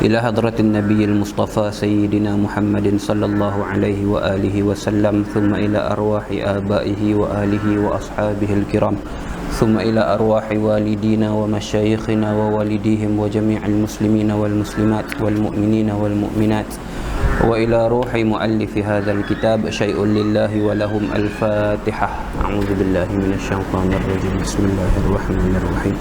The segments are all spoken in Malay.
إلى حضرة النبي المصطفى سيدنا محمد صلى الله عليه وآله وسلم، ثم إلى أرواح آبائه وآله وأصحابه الكرام، ثم إلى أرواح والدينا ومشايخنا ووالديهم وجميع المسلمين والمسلمات والمؤمنين والمؤمنات، وإلى روح مؤلف هذا الكتاب. شيء لله ولهم الفاتحة. أعوذ بالله من الشيطان الرجيم. بسم الله الرحمن الرحيم.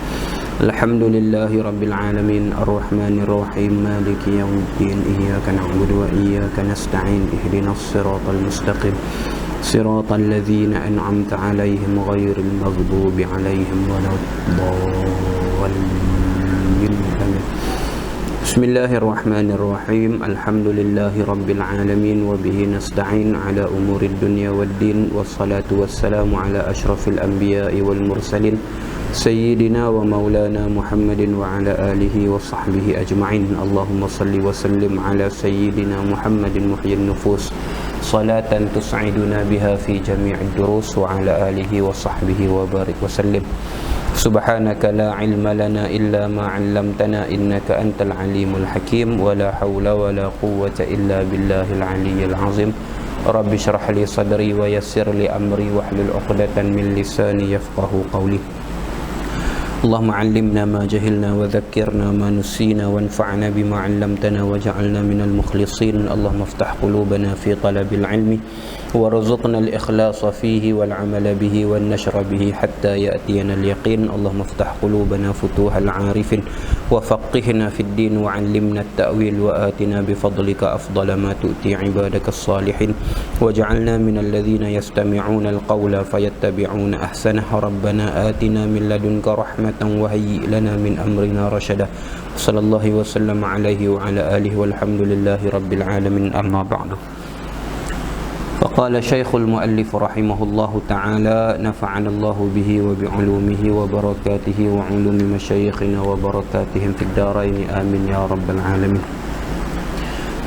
الحمد لله رب العالمين الرحمن الرحيم مالك يوم الدين، إياك نعبد وإياك نستعين، اهدنا الصراط المستقيم صراط الذين أنعمت عليهم غير المغضوب عليهم ولا الضالين. بسم الله الرحمن الرحيم. الحمد لله رب العالمين وبه نستعين على أمور الدنيا والدين، والصلاة والسلام على أشرف الأنبياء والمرسلين سيدنا ومولانا محمد وعلى آله وصحبه أجمعين. اللهم صل وسلم على سيدنا محمد محيي النفوس صلاة تسعدنا بها في جميع الدروس، وعلى آله وصحبه وبارك وسلم. سبحانك لا علم لنا إلا ما علمتنا إنك أنت العليم الحكيم، ولا حول ولا قوة إلا بالله العلي العظيم. رب اشرح لي صدري ويسر لي أمري واحلل عقدة من لساني يفقه قولي. اللهم علمنا ما جهلنا وذكرنا ما نسينا وانفعنا بما علمتنا وجعلنا من المخلصين. اللهم افتح قلوبنا في طلب العلم وارزقنا الإخلاص فيه والعمل به والنشر به حتى يأتينا اليقين. اللهم افتح قلوبنا فتوح العارف وفقهنا في الدين وعلمنا التأويل وآتنا بفضلك أفضل ما تؤتي عبادك الصالحين، واجعلنا من الذين يستمعون القول فيتبعون أحسنه. ربنا آتنا من لدنك رحمة وهيئ لنا من أمرنا رشدا. صلى الله وسلم عليه وعلى آله والحمد لله رب العالمين. أما بعد، فقال شيخ المؤلف رحمه الله تعالى: نفعنا الله به وبعلومه وبركاته وعلوم مشايخنا وبركاتهم في الدارين آمين يا رب العالمين.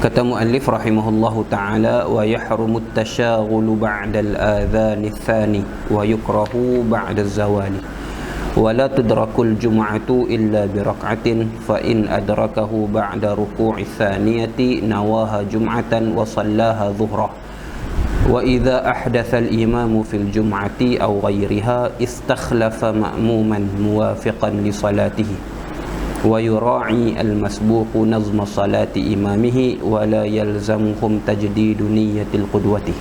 Kata muallif rahimahullahu ta'ala: wa yahrumu at-tashaghulu ba'da al-adhan ath-thani wa yukrahu ba'da az-zawali wa la tudraku al-jum'atu illa bi rak'atin fa in adrakahu ba'da ruku'i ath-thaniyati nawaha jum'atan wa sallaha dhuhra. Wa idza ahdatha al-imamu fil jum'ati aw ghayriha istakhlafa ma'muman muwafiqan li salatihi wa yura'i al-masbuqu nazma salati imamihi wa la yalzamuhum tajdidu niyyatil qudwati.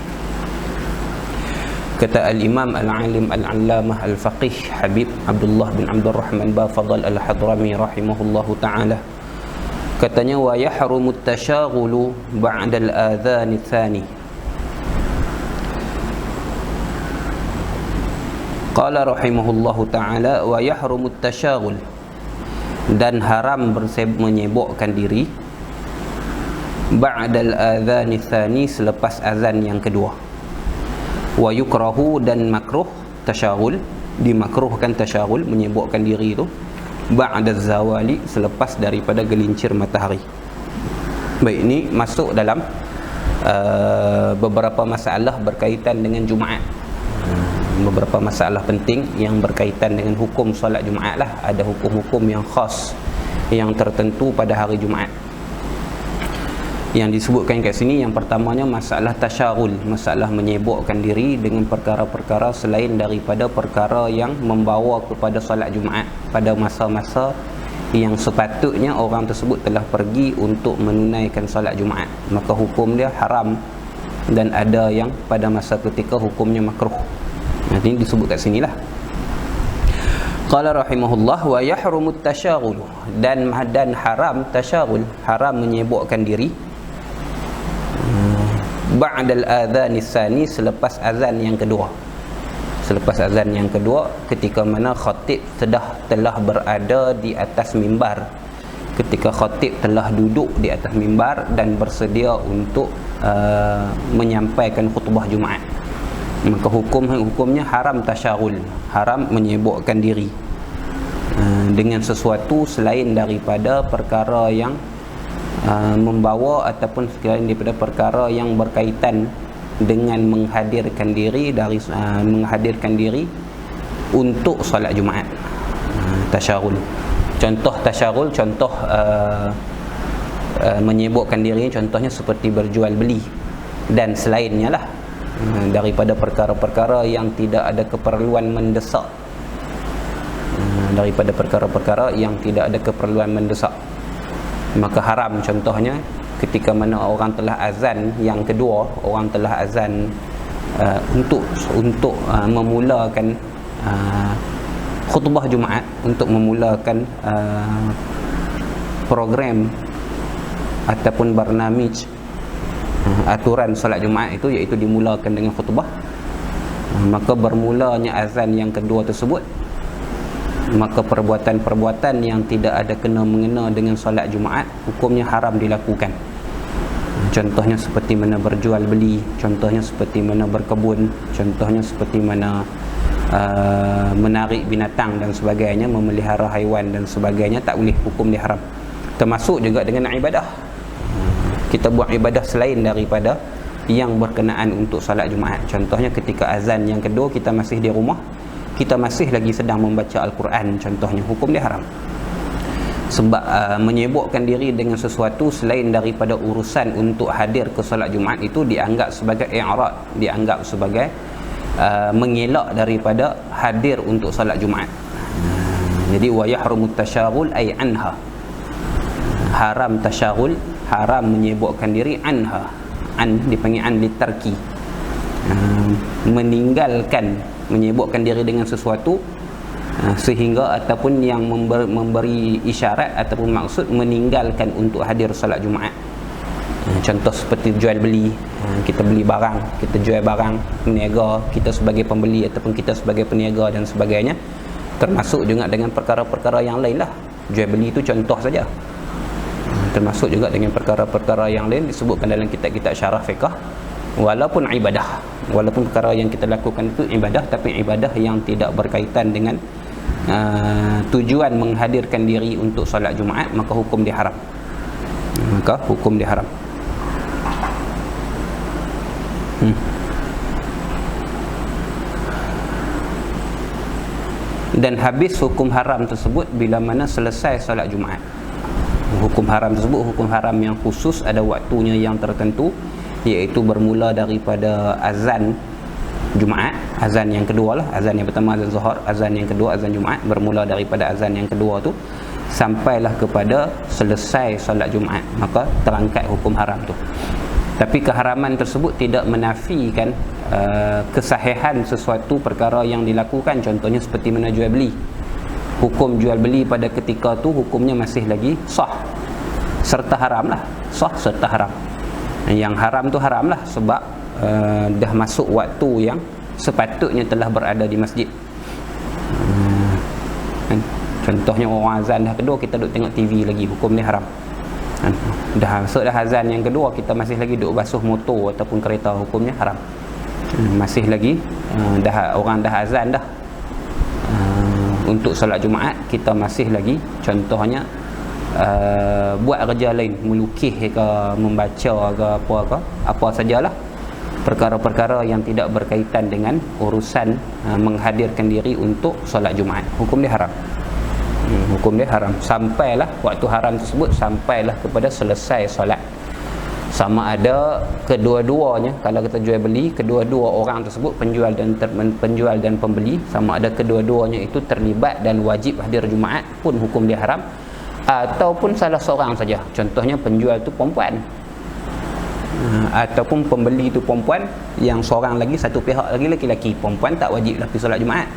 Kata al-imam al-alim al-allamah al-faqih Habib Abdullah bin Abdul Rahman Bafadal al-Hadrami rahimahullahu ta'ala, katanya: wa yahrumu at-tashaghulu ba'da al-adhan ath-thani. Qala rahimahullahu ta'ala: wa yahrumu at-tashaghul, dan haram menyibukkan diri, ba'dal adhan tsani, selepas azan yang kedua. Wa yukrahu, dan makruh tasyaghul, dimakruhkan tasyaghul, menyibukkan diri itu, ba'daz zawali, selepas daripada gelincir matahari. Baik, ini masuk dalam beberapa masalah berkaitan dengan Jumaat. Beberapa masalah penting yang berkaitan dengan hukum solat Jumaat lah. Ada hukum-hukum yang khas, yang tertentu pada hari Jumaat yang disebutkan kat sini. Yang pertamanya masalah tasyaghul, masalah menyibukkan diri dengan perkara-perkara selain daripada perkara yang membawa kepada solat Jumaat pada masa-masa yang sepatutnya orang tersebut telah pergi untuk menunaikan solat Jumaat, maka hukum dia haram. Dan ada yang pada masa ketika hukumnya makruh. Ini disebut kat sinilah. Qala rahimahullah: wa yahrumu at-tashaghul, dan haram tasyaghul, haram menyibukkan diri, ba'dal adhan tsani, selepas azan yang kedua. Selepas azan yang kedua, ketika mana khatib telah berada di atas mimbar, ketika khatib telah duduk di atas mimbar dan bersedia untuk menyampaikan khutbah Jumaat, maka hukumnya haram tasyaghul, haram menyibukkan diri dengan sesuatu selain daripada perkara yang membawa ataupun selain daripada perkara yang berkaitan dengan menghadirkan diri untuk solat Jumaat. Tasyaghul, contoh menyibukkan diri, contohnya seperti berjual beli dan selainnya lah, daripada perkara-perkara yang tidak ada keperluan mendesak, daripada perkara-perkara yang tidak ada keperluan mendesak, maka haram. Contohnya ketika mana orang telah azan yang kedua, orang telah azan untuk memulakan khutbah Jumaat, untuk memulakan program ataupun barnamij aturan solat Jumaat itu, iaitu dimulakan dengan khutbah, maka bermulanya azan yang kedua tersebut, maka perbuatan-perbuatan yang tidak ada kena-mengena dengan solat Jumaat hukumnya haram dilakukan. Contohnya seperti mana berjual beli, contohnya seperti mana berkebun, contohnya seperti mana menarik binatang dan sebagainya, memelihara haiwan dan sebagainya, tak boleh, hukum dia haram. Termasuk juga dengan ibadah, kita buat ibadah selain daripada yang berkenaan untuk salat Jumaat. Contohnya ketika azan yang kedua, kita masih di rumah, kita masih lagi sedang membaca Al-Quran, contohnya, hukum dia haram. Sebab menyibukkan diri dengan sesuatu selain daripada urusan untuk hadir ke solat Jumaat itu dianggap sebagai i'rad, dianggap sebagai mengelak daripada hadir untuk solat Jumaat. Jadi wa yahrumut tasyaghul ay anha, haram tasyaghul, haram menyibukkan diri, anha, an dipanggil an litarki, meninggalkan, menyibukkan diri dengan sesuatu sehingga ataupun yang memberi isyarat ataupun maksud meninggalkan untuk hadir solat Jumaat. Contoh seperti jual beli, kita beli barang, kita jual barang, peniaga, kita sebagai pembeli ataupun kita sebagai peniaga dan sebagainya. Termasuk juga dengan perkara-perkara yang lain lah. Jual beli itu contoh saja, termasuk juga dengan perkara-perkara yang lain disebutkan dalam kitab-kitab syarah fiqh. Walaupun ibadah, walaupun perkara yang kita lakukan itu ibadah, tapi ibadah yang tidak berkaitan dengan tujuan menghadirkan diri untuk solat Jumaat, maka hukum dia haram, maka hukum dia haram. Dan habis hukum haram tersebut bila mana selesai solat Jumaat. Hukum haram tersebut hukum haram yang khusus, ada waktunya yang tertentu, iaitu bermula daripada azan Jumaat, azan yang kedua lah, azan yang pertama azan Zuhur, azan yang kedua azan Jumaat, bermula daripada azan yang kedua tu sampailah kepada selesai solat Jumaat, maka terangkat hukum haram tu. Tapi keharaman tersebut tidak menafikan kesahihan sesuatu perkara yang dilakukan. Contohnya seperti mana jual beli, hukum jual beli pada ketika tu hukumnya masih lagi sah serta haram lah, sah serta haram. Yang haram tu haram lah sebab dah masuk waktu yang sepatutnya telah berada di masjid. Contohnya orang azan dah kedua, kita duduk tengok TV lagi, hukum ni haram. Dah masuk dah azan yang kedua, kita masih lagi duduk basuh motor ataupun kereta, hukumnya haram. Masih lagi orang dah azan dah untuk solat Jumaat, kita masih lagi contohnya buat kerja lain, melukis ke, membaca ke, apa sajalah, perkara-perkara yang tidak berkaitan dengan urusan menghadirkan diri untuk solat Jumaat, hukum dia haram. Hukum dia haram sampailah waktu haram tersebut, sampailah kepada selesai solat. Sama ada kedua-duanya, kalau kita jual beli, kedua-dua orang tersebut, penjual dan pembeli, sama ada kedua-duanya itu terlibat dan wajib hadir Jumaat pun hukum dia haram, ataupun salah seorang saja. Contohnya penjual tu perempuan, ataupun pembeli tu perempuan, yang seorang lagi, satu pihak lagi laki-laki, perempuan tak wajib pergi solat Jumaat,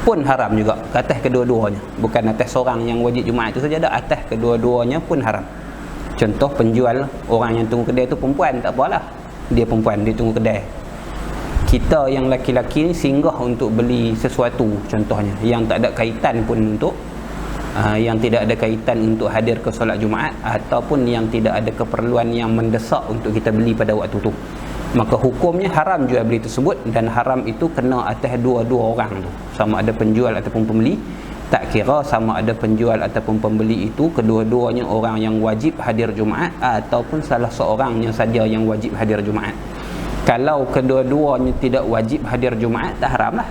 pun haram juga atas kedua-duanya. Bukan atas seorang yang wajib Jumaat itu saja, dah atas kedua-duanya pun haram. Contoh penjual, orang yang tunggu kedai tu perempuan, tak apalah, dia perempuan, dia tunggu kedai. Kita yang laki-laki ni singgah untuk beli sesuatu, contohnya yang tak ada kaitan pun untuk yang tidak ada kaitan untuk hadir ke solat Jumaat, ataupun yang tidak ada keperluan yang mendesak untuk kita beli pada waktu tu, maka hukumnya haram jual beli tersebut. Dan haram itu kena atas dua-dua orang tu, sama ada penjual ataupun pembeli. Tak kira sama ada penjual ataupun pembeli itu kedua-duanya orang yang wajib hadir Jumaat, ataupun salah seorangnya saja yang wajib hadir Jumaat. Kalau kedua-duanya tidak wajib hadir Jumaat, tak haram lah.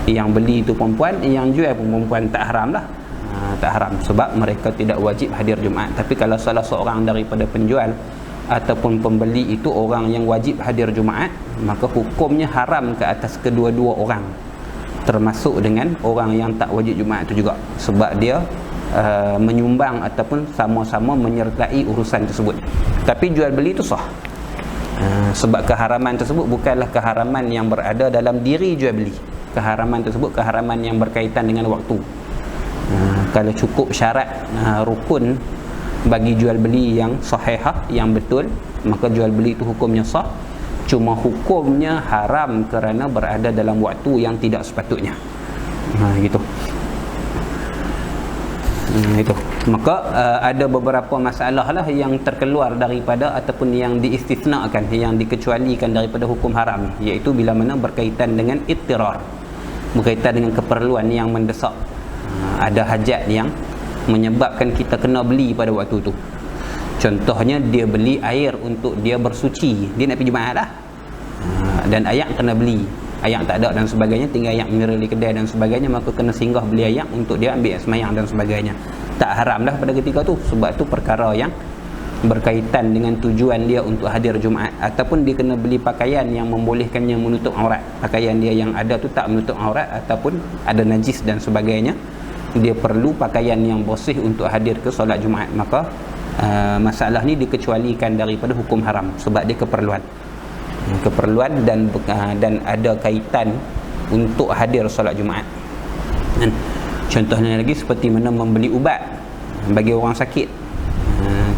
Yang beli itu perempuan, yang jual pun perempuan, tak haram lah. tak haram sebab mereka tidak wajib hadir Jumaat. Tapi kalau salah seorang daripada penjual ataupun pembeli itu orang yang wajib hadir Jumaat, maka hukumnya haram ke atas kedua-dua orang, termasuk dengan orang yang tak wajib Jumaat itu juga, sebab dia menyumbang ataupun sama-sama menyertai urusan tersebut. Tapi jual beli itu sah. Sebab keharaman tersebut bukanlah keharaman yang berada dalam diri jual beli. Keharaman tersebut keharaman yang berkaitan dengan waktu. Kalau cukup syarat rukun bagi jual beli yang sahihah, yang betul, maka jual beli itu hukumnya sah. Cuma hukumnya haram kerana berada dalam waktu yang tidak sepatutnya. Gitu. Itu. Maka ada beberapa masalah lah yang terkeluar daripada ataupun yang diistisnakan, yang dikecualikan daripada hukum haram, iaitu bila mana berkaitan dengan ittirar, berkaitan dengan keperluan yang mendesak. Ada hajat yang menyebabkan kita kena beli pada waktu tu. Contohnya dia beli air untuk dia bersuci, dia nak pergi Jumaat lah, dan ayak kena beli, ayak tak ada dan sebagainya, tinggal ayak mineral di kedai dan sebagainya, maka kena singgah beli ayak untuk dia ambil semayang dan sebagainya. Tak haram dah pada ketika tu, sebab tu perkara yang berkaitan dengan tujuan dia untuk hadir Jumaat. Ataupun dia kena beli pakaian yang membolehkannya menutup aurat, pakaian dia yang ada tu tak menutup aurat ataupun ada najis dan sebagainya, dia perlu pakaian yang bersih untuk hadir ke solat Jumaat. Maka masalah ni dikecualikan daripada hukum haram sebab dia keperluan dan ada kaitan untuk hadir solat Jumaat. Contohnya lagi seperti mana membeli ubat bagi orang sakit,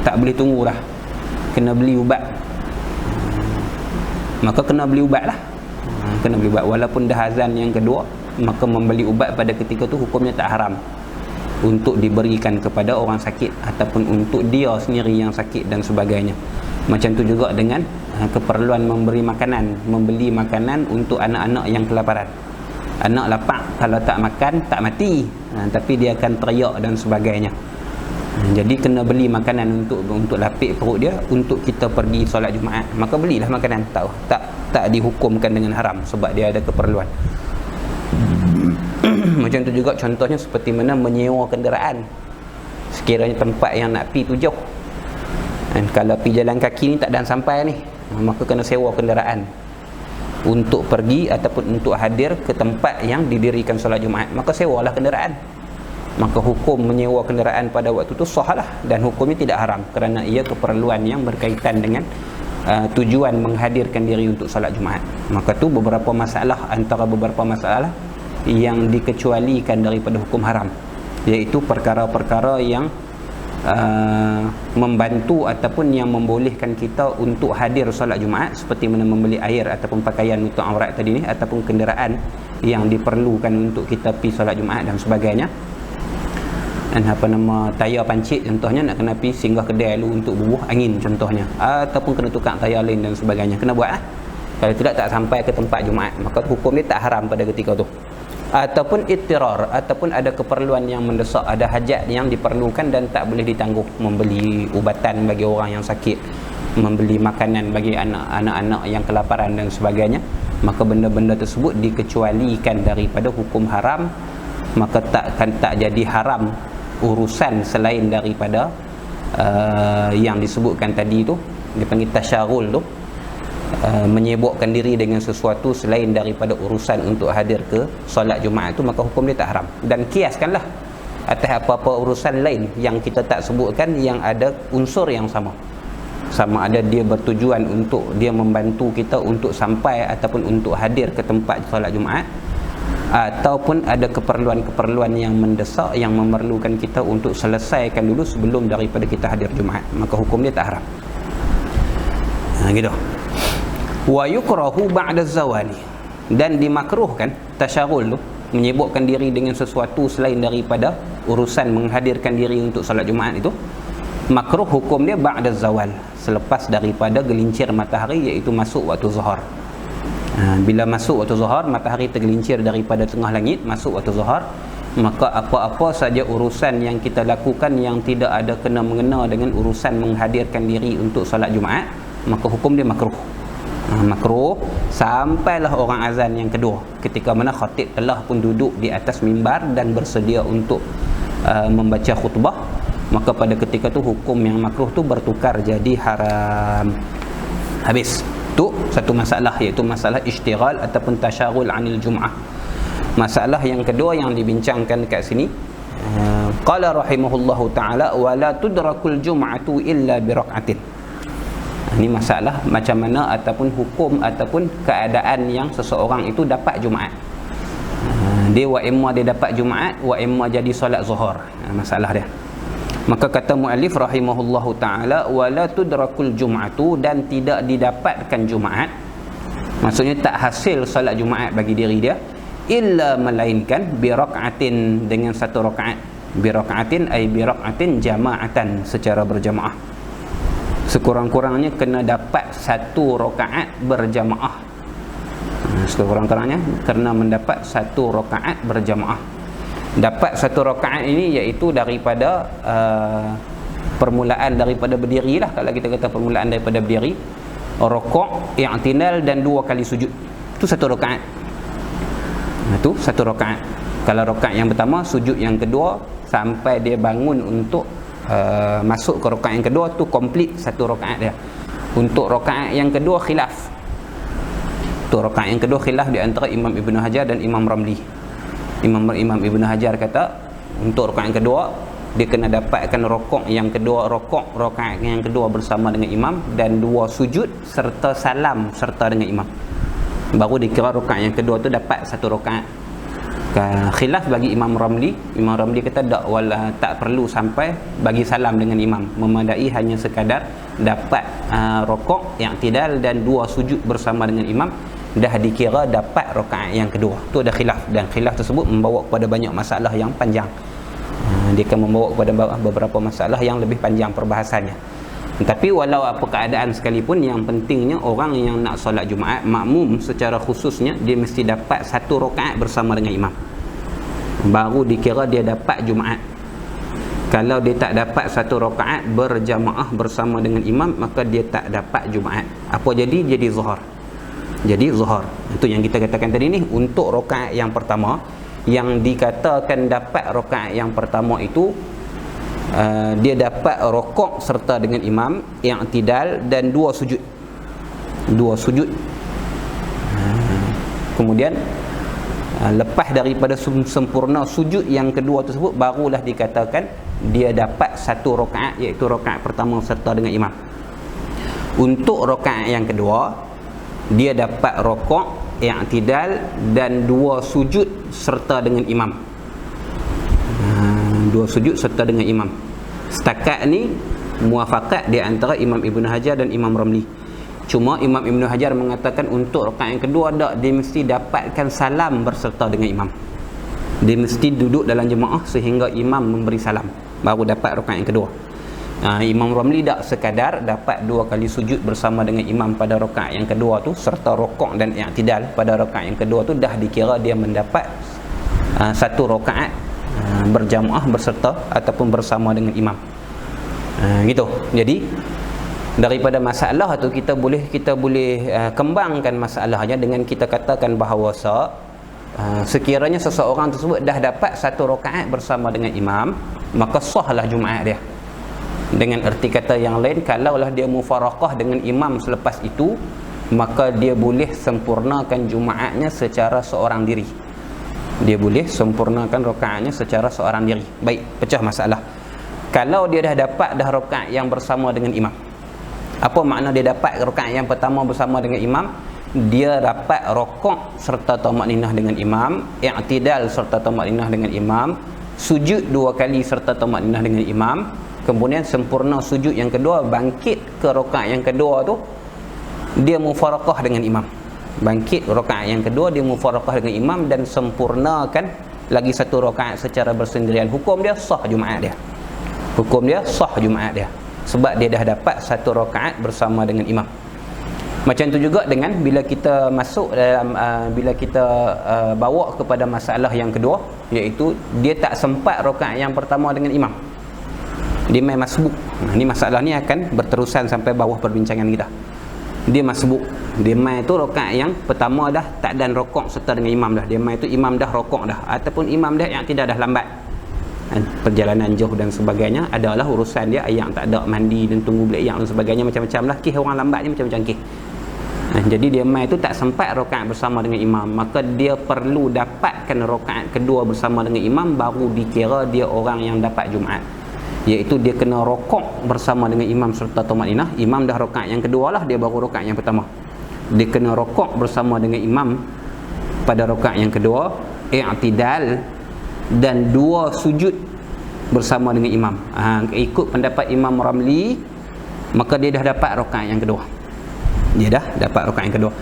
tak boleh tunggu dah, kena beli ubat, maka kena beli ubat lah, kena beli ubat walaupun dah azan yang kedua, maka membeli ubat pada ketika tu hukumnya tak haram untuk diberikan kepada orang sakit ataupun untuk dia sendiri yang sakit dan sebagainya. Macam tu juga dengan keperluan memberi makanan, membeli makanan untuk anak-anak yang kelaparan. Anak lapar, kalau tak makan tak mati, tapi dia akan teriak dan sebagainya. Jadi kena beli makanan untuk lapik perut dia untuk kita pergi solat Jumaat. Maka belilah makanan, tak dihukumkan dengan haram sebab dia ada keperluan. Macam tu juga contohnya seperti mana menyewa kenderaan. Sekiranya tempat yang nak pi tu jauh, dan kalau pi jalan kaki ni tak dan sampai ni, maka kena sewa kenderaan untuk pergi ataupun untuk hadir ke tempat yang didirikan solat Jumaat. Maka sewalah kenderaan. Maka hukum menyewa kenderaan pada waktu itu sah lah, dan hukumnya tidak haram kerana ia keperluan yang berkaitan dengan tujuan menghadirkan diri untuk solat Jumaat. Maka tu beberapa masalah, antara beberapa masalah yang dikecualikan daripada hukum haram, iaitu perkara-perkara yang membantu ataupun yang membolehkan kita untuk hadir solat Jumaat, seperti mana membeli air ataupun pakaian untuk aurat tadi ni, ataupun kenderaan yang diperlukan untuk kita pergi solat Jumaat dan sebagainya. Dan tayar pancit contohnya, nak kena pergi singgah kedai dulu untuk bubuh angin contohnya, ataupun kena tukar tayar lain dan sebagainya, kena buat lah. Kalau tidak tak sampai ke tempat Jumaat, maka hukum dia tak haram pada ketika tu. Ataupun ittirar, ataupun ada keperluan yang mendesak, ada hajat yang diperlukan dan tak boleh ditangguh, membeli ubatan bagi orang yang sakit, membeli makanan bagi anak-anak yang kelaparan dan sebagainya, maka benda-benda tersebut dikecualikan daripada hukum haram. Maka tak jadi haram urusan selain daripada yang disebutkan tadi tu, dipanggil tasyarul tu, menyibukkan diri dengan sesuatu selain daripada urusan untuk hadir ke solat Jumaat tu, maka hukum dia tak haram. Dan kiaskanlah atas apa-apa urusan lain yang kita tak sebutkan, yang ada unsur yang sama ada dia bertujuan untuk dia membantu kita untuk sampai ataupun untuk hadir ke tempat solat Jumaat, ataupun ada keperluan-keperluan yang mendesak yang memerlukan kita untuk selesaikan dulu sebelum daripada kita hadir Jumaat, maka hukum dia tak haram. Gitu. Wa yukrahu ba'da zawali, dan dimakruhkan tasyarul tu, menyibukkan diri dengan sesuatu selain daripada urusan menghadirkan diri untuk solat Jumaat itu, makruh hukum dia ba'da zawal, selepas daripada gelincir matahari, iaitu masuk waktu zuhur. Bila masuk waktu zuhur, matahari tergelincir daripada tengah langit, masuk waktu zuhur, maka apa-apa saja urusan yang kita lakukan yang tidak ada kena-mengena dengan urusan menghadirkan diri untuk solat Jumaat, maka hukum dia makruh. Makruh sampailah orang azan yang kedua, ketika mana khatib telah pun duduk di atas mimbar dan bersedia untuk membaca khutbah, maka pada ketika tu hukum yang makruh tu bertukar jadi haram. Habis. Tu satu masalah, iaitu masalah ishtighal ataupun tasyaghul anil jum'ah. Masalah yang kedua yang dibincangkan kat sini, qala rahimahullahu ta'ala wa la tudrakul jum'atu illa bi rak'atin. Ini masalah macam mana ataupun hukum ataupun keadaan yang seseorang itu dapat Jumaat. Dia wa imma dia dapat Jumaat, wa imma jadi solat zuhur. Masalah dia. Maka kata muallif rahimahullahu ta'ala wa la tudrakul jum'atu, dan tidak didapatkan Jumaat, maksudnya tak hasil solat Jumaat bagi diri dia, illa melainkan bi rak'atin, dengan satu rakaat. Bi rak'atin ay bi rak'atin jama'atan, secara berjamaah. Sekurang-kurangnya kena dapat satu rakaat berjamaah. Sekurang-kurangnya kena mendapat satu rakaat berjamaah. Dapat satu rakaat ini iaitu daripada permulaan daripada berdiri lah. Kalau kita kata permulaan daripada berdiri, rukuk, i'tinal dan 2 kali sujud, itu satu rakaat. Itu satu rakaat. Kalau rakaat yang pertama, sujud yang kedua, sampai dia bangun untuk masuk ke rakaat yang kedua, tu komplit satu rakaat dia. Untuk rakaat yang kedua khilaf. Tu rakaat yang kedua khilaf di antara Imam Ibn Hajar dan Imam Ramli. Imam Ibn Hajar kata untuk rakaat yang kedua dia kena dapatkan rukuk yang kedua, rakaat yang kedua bersama dengan imam, dan 2 sujud serta salam serta dengan imam, baru dikira rakaat yang kedua tu dapat satu rakaat. Khilaf bagi Imam Ramli. Imam Ramli kata tak perlu sampai bagi salam dengan imam, memadai hanya sekadar dapat rukuk, i'tidal dan 2 sujud bersama dengan imam, dah dikira dapat rakaat yang kedua. Tu ada khilaf, dan khilaf tersebut membawa kepada banyak masalah yang panjang. Dia akan membawa kepada beberapa masalah yang lebih panjang perbahasannya. Tapi walau apa keadaan sekalipun, yang pentingnya orang yang nak solat Jumaat, makmum secara khususnya, dia mesti dapat satu rakaat bersama dengan imam, baru dikira dia dapat Jumaat. Kalau dia tak dapat satu rakaat berjamaah bersama dengan imam, maka dia tak dapat Jumaat. Apa jadi? Jadi zuhur. Jadi zuhur. Itu yang kita katakan tadi ni, untuk rakaat yang pertama, yang dikatakan dapat rakaat yang pertama itu dia dapat rukuk serta dengan imam, i'tidal dan 2 sujud. 2 sujud. Kemudian lepas daripada sempurna sujud yang kedua tersebut, barulah dikatakan dia dapat satu rakaat, iaitu rakaat pertama serta dengan imam. Untuk rakaat yang kedua, dia dapat rukuk, i'tidal dan 2 sujud serta dengan imam. 2 sujud serta dengan imam. Setakat ni muafakat di antara Imam Ibn Hajar dan Imam Ramli. Cuma Imam Ibn Hajar mengatakan untuk rakaat yang kedua dia mesti dapatkan salam berserta dengan imam. Dia mesti duduk dalam jemaah sehingga imam memberi salam, baru dapat rakaat yang kedua. Imam Ramli tak sekadar dapat 2 kali sujud bersama dengan imam pada rakaat yang kedua tu, serta rukuk dan i'tidal pada rakaat yang kedua tu, dah dikira dia mendapat satu rakaat berjamaah berserta ataupun bersama dengan imam. Gitu. Jadi daripada masalah tu kita boleh kembangkan masalahnya dengan kita katakan bahawa sekiranya seseorang tersebut dah dapat satu rakaat bersama dengan imam, maka sahlah Jumaat dia. Dengan erti kata yang lain, kalaulah dia mufaraqah dengan imam selepas itu, maka dia boleh sempurnakan Jumaatnya secara seorang diri. Dia boleh sempurnakan rakaatnya secara seorang diri. Baik, pecah masalah. Kalau dia dah dapat rakaat yang bersama dengan imam, apa makna dia dapat rakaat yang pertama bersama dengan imam? Dia dapat rukuk serta tamakninah dengan imam, i'tidal serta tamakninah dengan imam, sujud 2 kali serta tamakninah dengan imam, kemudian sempurna sujud yang kedua, bangkit ke rakaat yang kedua tu dia mufaraqah dengan imam. Bangkit rakaat yang kedua dia mufaraqah dengan imam dan sempurnakan lagi satu rakaat secara bersendirian. Hukum dia sah Jumaat dia. Hukum dia sah Jumaat dia, sebab dia dah dapat satu rakaat bersama dengan imam. Macam tu juga dengan bila kita masuk dalam bila kita bawa kepada masalah yang kedua, iaitu dia tak sempat rakaat yang pertama dengan imam, dia main masbuk. Ini masalah ni akan berterusan sampai bawah perbincangan kita. Dia masbuk, dia main tu rakaat yang pertama dah tak dan rukuk serta dengan imam dah. Dia main tu imam dah rukuk dah, ataupun imam dah yang tidak dah lambat. perjalanan jauh dan sebagainya, adalah urusan dia yang tak ada mandi dan tunggu balik yang dan sebagainya, macam-macam lah. Kes orang lambat ni macam-macam kes. Jadi dia mai tu tak sempat rakaat bersama dengan imam, maka dia perlu dapatkan rakaat kedua bersama dengan imam, baru dikira dia orang yang dapat Jumaat. Iaitu dia kena rokok bersama dengan imam serta tumaninah. Imam dah rakaat yang kedua lah, dia baru rakaat yang pertama. Dia kena rokok bersama dengan imam pada rakaat yang kedua, i'tidal, dan 2 sujud bersama dengan imam. Ikut pendapat Imam Ramli, maka dia dah dapat rakaat yang kedua. Dia dah dapat rakaat yang kedua.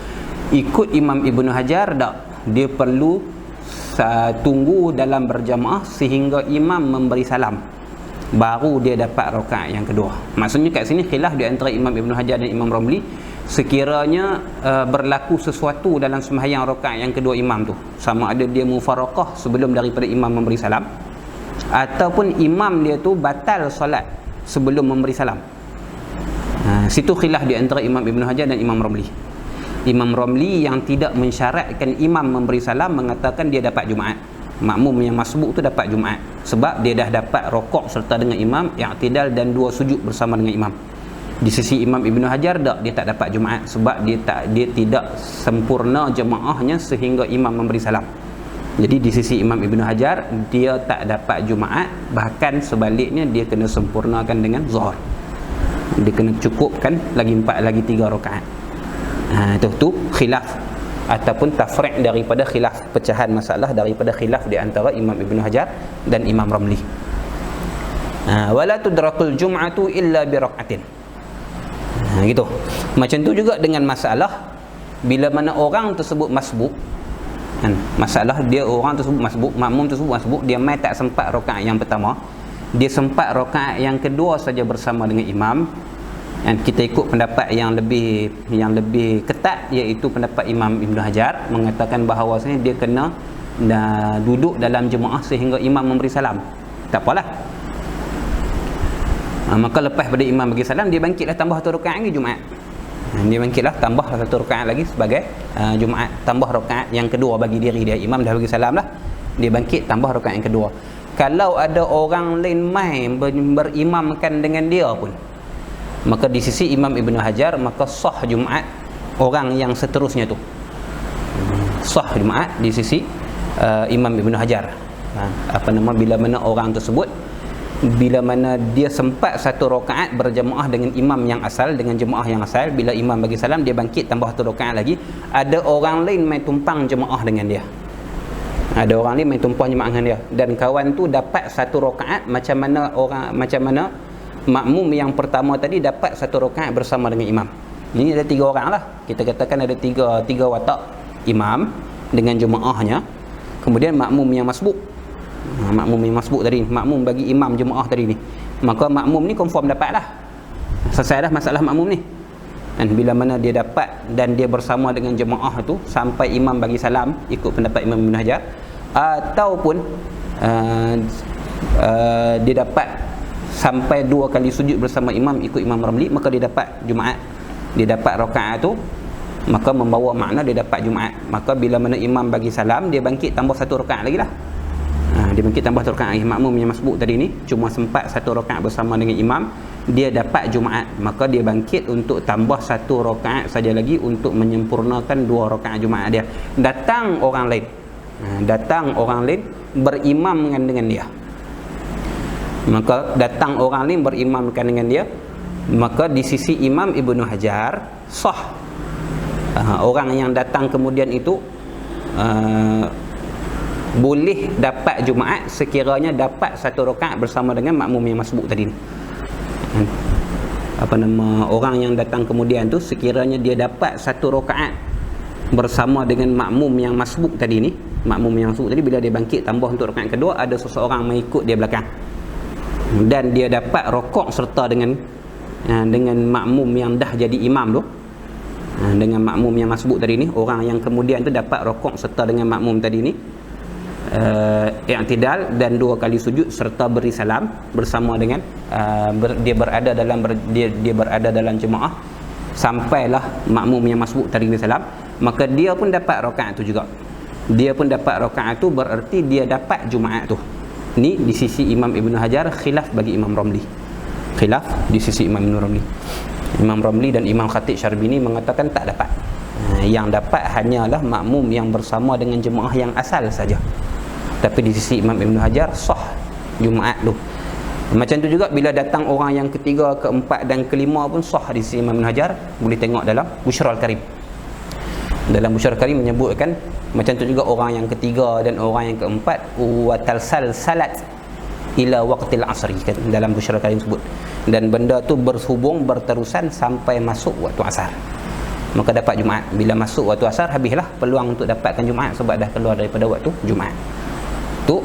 Ikut Imam Ibnu Hajar tak, dia perlu tunggu dalam berjamaah sehingga imam memberi salam, baru dia dapat rakaat yang kedua. Maksudnya kat sini khilaf di antara Imam Ibnu Hajar dan Imam Ramli. Sekiranya berlaku sesuatu dalam sembahyang rakaat yang kedua imam tu, sama ada dia mufaraqah sebelum daripada imam memberi salam, ataupun imam dia tu batal solat sebelum memberi salam. Situ khilaf di antara Imam Ibnu Hajar dan Imam Ramli. Imam Ramli yang tidak mensyaratkan imam memberi salam mengatakan dia dapat Jumaat. Makmum yang masbuk tu dapat Jumaat sebab dia dah dapat rokok serta dengan imam, i'tidal dan 2 sujud bersama dengan imam. Di sisi Imam Ibnu Hajar dia tak dapat Jumaat sebab dia tidak sempurna jemaahnya sehingga imam memberi salam. Jadi di sisi Imam Ibnu Hajar dia tak dapat Jumaat, bahkan sebaliknya dia kena sempurnakan dengan zuhur. Dia kena cukupkan lagi 3 rakaat. Itu khilaf ataupun tafri' daripada khilaf, pecahan masalah daripada khilaf di antara Imam Ibnu Hajar dan Imam Ramli. Wala tudrakul jum'atu illa bi rak'atin. Gitu. Macam tu juga dengan masalah bila mana orang tersebut masbuk, masalah dia orang tersebut masbuk, makmum tersebut masbuk, dia mai tak sempat rakaat yang pertama, dia sempat rakaat yang kedua saja bersama dengan imam. Dan kita ikut pendapat yang lebih ketat, iaitu pendapat Imam Ibnu Hajar, mengatakan bahawasanya dia kena duduk dalam jemaah sehingga imam memberi salam. Tak apalah. Maka lepas pada imam bagi salam, dia bangkitlah tambah 1 rakaat lagi Jumaat. Dia bangkitlah tambah 1 rakaat lagi sebagai Jumaat, tambah rakaat yang kedua bagi diri dia. Imam dah bagi salam lah, dia bangkit tambah rakaat yang kedua. Kalau ada orang lain mai berimamkan dengan dia pun, maka di sisi Imam Ibnu Hajar, maka sah Jumaat orang yang seterusnya tu. Sah Jumaat di sisi Imam Ibnu Hajar. Bila mana orang tersebut, bila mana dia sempat 1 rakaat berjamaah dengan imam yang asal, dengan jemaah yang asal, bila imam bagi salam dia bangkit tambah 1 rakaat lagi, ada orang lain mai tumpang jemaah dengan dia. Ada orang lain mai tumpang jemaah dengan dia, dan kawan tu dapat 1 rakaat macam mana makmum yang pertama tadi dapat 1 rakaat bersama dengan imam. Ini ada 3 orang lah. Kita katakan ada 3 watak, imam dengan jemaahnya, kemudian makmum yang masbuk. Makmum yang masbuk tadi, makmum bagi imam jemaah tadi ni, maka makmum ni confirm dapat lah. Selesai dah masalah makmum ni. Dan bila mana dia dapat dan dia bersama dengan jemaah tu sampai imam bagi salam, ikut pendapat Imam Ibnu Hajar, ataupun dia dapat sampai 2 kali sujud bersama imam ikut Imam Ramli, maka dia dapat Jumaat. Dia dapat rakaat tu, maka membawa makna dia dapat Jumaat. Maka bila mana imam bagi salam, dia bangkit tambah 1 rakaat lagi lah. Dia bangkit tambah 1 rakaat lagi. Makmum yang masbuk tadi ni cuma sempat 1 rakaat bersama dengan imam, dia dapat Jumaat, maka dia bangkit untuk tambah 1 rakaat saja lagi untuk menyempurnakan 2 rakaat Jumaat dia. Datang orang lain berimam dengan dia, maka datang orang lain berimamkan dengan dia, maka di sisi Imam Ibnu Hajar sah. Orang yang datang kemudian itu boleh dapat Jumaat sekiranya dapat 1 rakaat bersama dengan makmum yang masbuk tadi ni. Orang yang datang kemudian tu sekiranya dia dapat 1 rakaat bersama dengan makmum yang masbuk tadi ni, makmum yang masbuk tadi bila dia bangkit tambah untuk rakaat kedua, ada seseorang mengikut dia belakang dan dia dapat rokok serta dengan makmum yang dah jadi imam tu, dengan makmum yang masbuk tadi ni, orang yang kemudian tu dapat rokok serta dengan makmum tadi ni, i'tidal dan 2 kali sujud serta beri salam bersama dengan dia berada dalam jemaah sampailah makmum yang masbuk tadi beri salam, maka dia pun dapat rakaat tu juga. Dia pun dapat rakaat tu, berarti dia dapat Jumaat tu. Ni di sisi Imam Ibn Hajar, khilaf bagi Imam Ramli. Khilaf di sisi Imam Ibn Ramli. Imam Ramli dan Imam Khatib Syarbini mengatakan tak dapat. Yang dapat hanyalah makmum yang bersama dengan jemaah yang asal saja. Tapi di sisi Imam Ibn Hajar sah Jumaat tu. Macam tu juga bila datang orang yang ketiga, keempat dan kelima pun sah di sisi Imam Ibn Hajar. Boleh tengok dalam Bushrul Karim. Dalam Bushrul Karim menyebutkan macam tu juga orang yang ketiga dan orang yang keempat, wa talsal salat ila waqtil asri, kan dalam Bushrul Karim sebut. Dan benda tu berhubung berterusan sampai masuk waktu asar. Maka dapat Jumaat. Bila masuk waktu asar, habislah peluang untuk dapatkan Jumaat sebab dah keluar daripada waktu Jumaat. Tu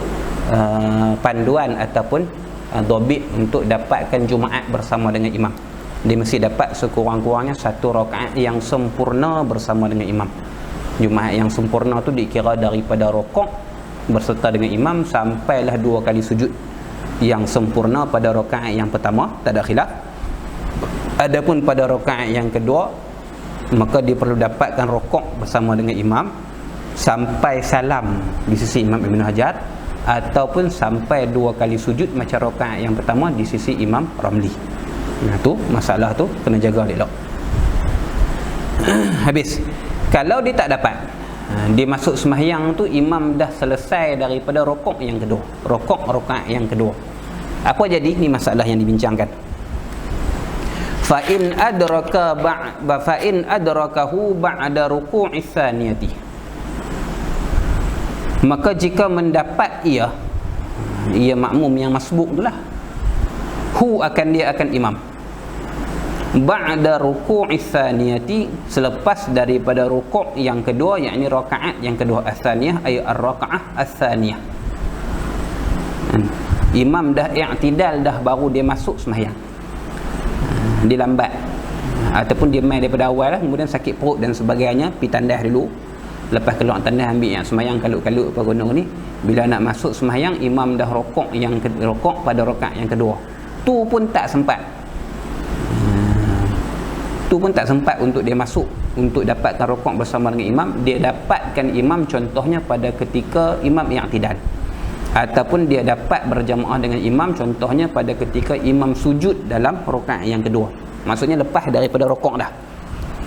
panduan ataupun dobit untuk dapatkan Jumaat bersama dengan imam. Dia mesti dapat sekurang-kurangnya 1 rakaat yang sempurna bersama dengan imam. Jumaat yang sempurna tu dikira daripada rokok berserta dengan imam sampailah 2 kali sujud. Yang sempurna pada rakaat yang pertama, tak ada khilaf. Adapun pada rakaat yang kedua, maka dia perlu dapatkan rokok bersama dengan imam sampai salam di sisi Imam Ibn Hajar, ataupun sampai 2 kali sujud macam rakaat yang pertama di sisi Imam Ramli. Nah tu masalah tu kena jaga elok. Habis. Kalau dia tak dapat, dia masuk sembahyang tu imam dah selesai daripada rokok yang kedua, rokok rakaat yang kedua. Apa jadi? Ni masalah yang dibincangkan. Fa in adrakahu ba'da ruku'is tsaniyati. Maka jika mendapat ia makmum yang masbuk itulah, dia akan imam ba'da ruku'is tsaniyati, selepas daripada rukuk yang kedua, yakni rakaat yang kedua. Ats-tsaniyah ay ar-rakaah ats-tsaniyah. Imam dah i'tidal dah, baru dia masuk sembahyang. Dia lambat ataupun dia main daripada awal lah, kemudian sakit perut dan sebagainya, pergi tandas dulu. Lepas keluar tandas ambil yang sembahyang kalut-kalut apa gunung ni, bila nak masuk sembahyang imam dah rokok pada rakaat yang kedua. Tu pun tak sempat. Untuk dia masuk untuk dapatkan rokok bersama dengan imam. Dia dapatkan imam contohnya pada ketika imam i'tidal, ataupun dia dapat berjamaah dengan imam contohnya pada ketika imam sujud dalam rakaat yang kedua. Maksudnya lepas daripada rokok dah.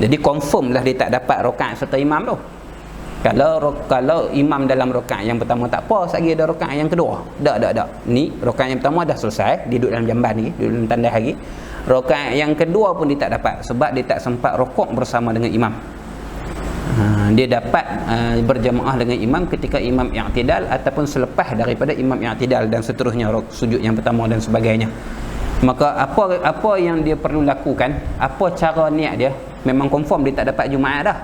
Jadi confirm lah dia tak dapat rakaat serta imam tu. Kalau imam dalam rakaat yang pertama tak apa, lagi ada rakaat yang kedua. Tak. Ni rakaat yang pertama dah selesai, dia duduk dalam jamban lagi, duduk dalam tandas lagi. Rakaat yang kedua pun dia tak dapat sebab dia tak sempat rokok bersama dengan imam. Dia dapat berjamaah dengan imam ketika imam i'tidal ataupun selepas daripada imam i'tidal dan seterusnya, sujud yang pertama dan sebagainya. Maka apa yang dia perlu lakukan, apa cara niat dia? Memang confirm dia tak dapat Jumaat dah.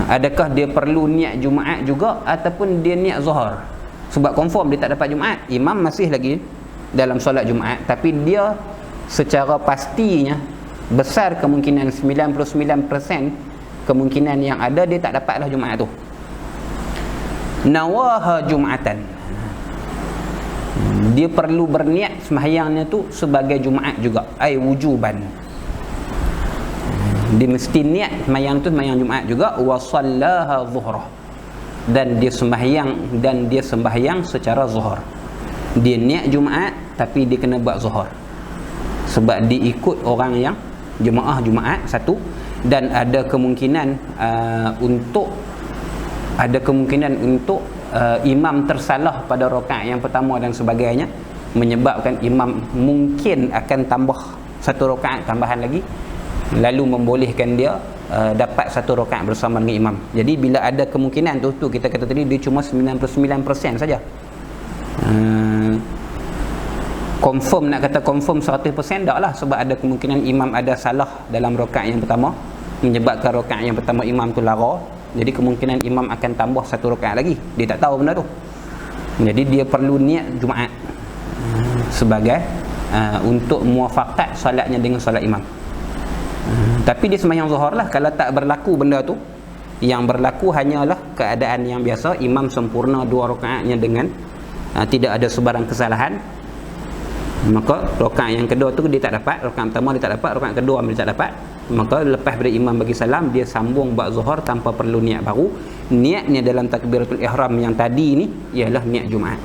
Adakah dia perlu niat Jumaat juga ataupun dia niat Zuhur? Sebab confirm dia tak dapat Jumaat, imam masih lagi dalam solat Jumaat, tapi dia secara pastinya besar kemungkinan 99% kemungkinan yang ada dia tak dapatlah Jumaat tu. Nawaha Jum'atan, dia perlu berniat sembahyangnya tu sebagai Jumaat juga, ai wujuban. Dia mesti niat sembahyang tu sembahyang Jumaat juga. Wa sallaha zuhrah, dan dia sembahyang secara zuhur. Dia niat Jumaat tapi dia kena buat zuhur sebab dia ikut orang yang jemaah Jumaat satu, dan ada kemungkinan untuk imam tersalah pada rakaat yang pertama dan sebagainya, menyebabkan imam mungkin akan tambah 1 rakaat tambahan lagi, lalu membolehkan dia dapat 1 rakaat bersama dengan imam. Jadi bila ada kemungkinan tu kita kata tadi dia cuma 99% saja. Confirm, nak kata confirm 100% tak lah, sebab ada kemungkinan imam ada salah dalam rakaat yang pertama menyebabkan rakaat yang pertama imam tu lara. Jadi kemungkinan imam akan tambah 1 rakaat lagi, dia tak tahu benda tu. Jadi dia perlu niat Jumaat sebagai untuk muafakat solatnya dengan solat imam. Tapi dia sembahyang zuhur lah. Kalau tak berlaku benda tu, yang berlaku hanyalah keadaan yang biasa, imam sempurna 2 rakaatnya dengan tidak ada sebarang kesalahan, maka rakaat yang kedua tu dia tak dapat, rakaat pertama dia tak dapat, rakaat kedua dia tak dapat, maka lepas dari imam bagi salam dia sambung buat zuhur tanpa perlu niat baru. Niatnya dalam takbiratul ihram yang tadi ni ialah niat Jumaat.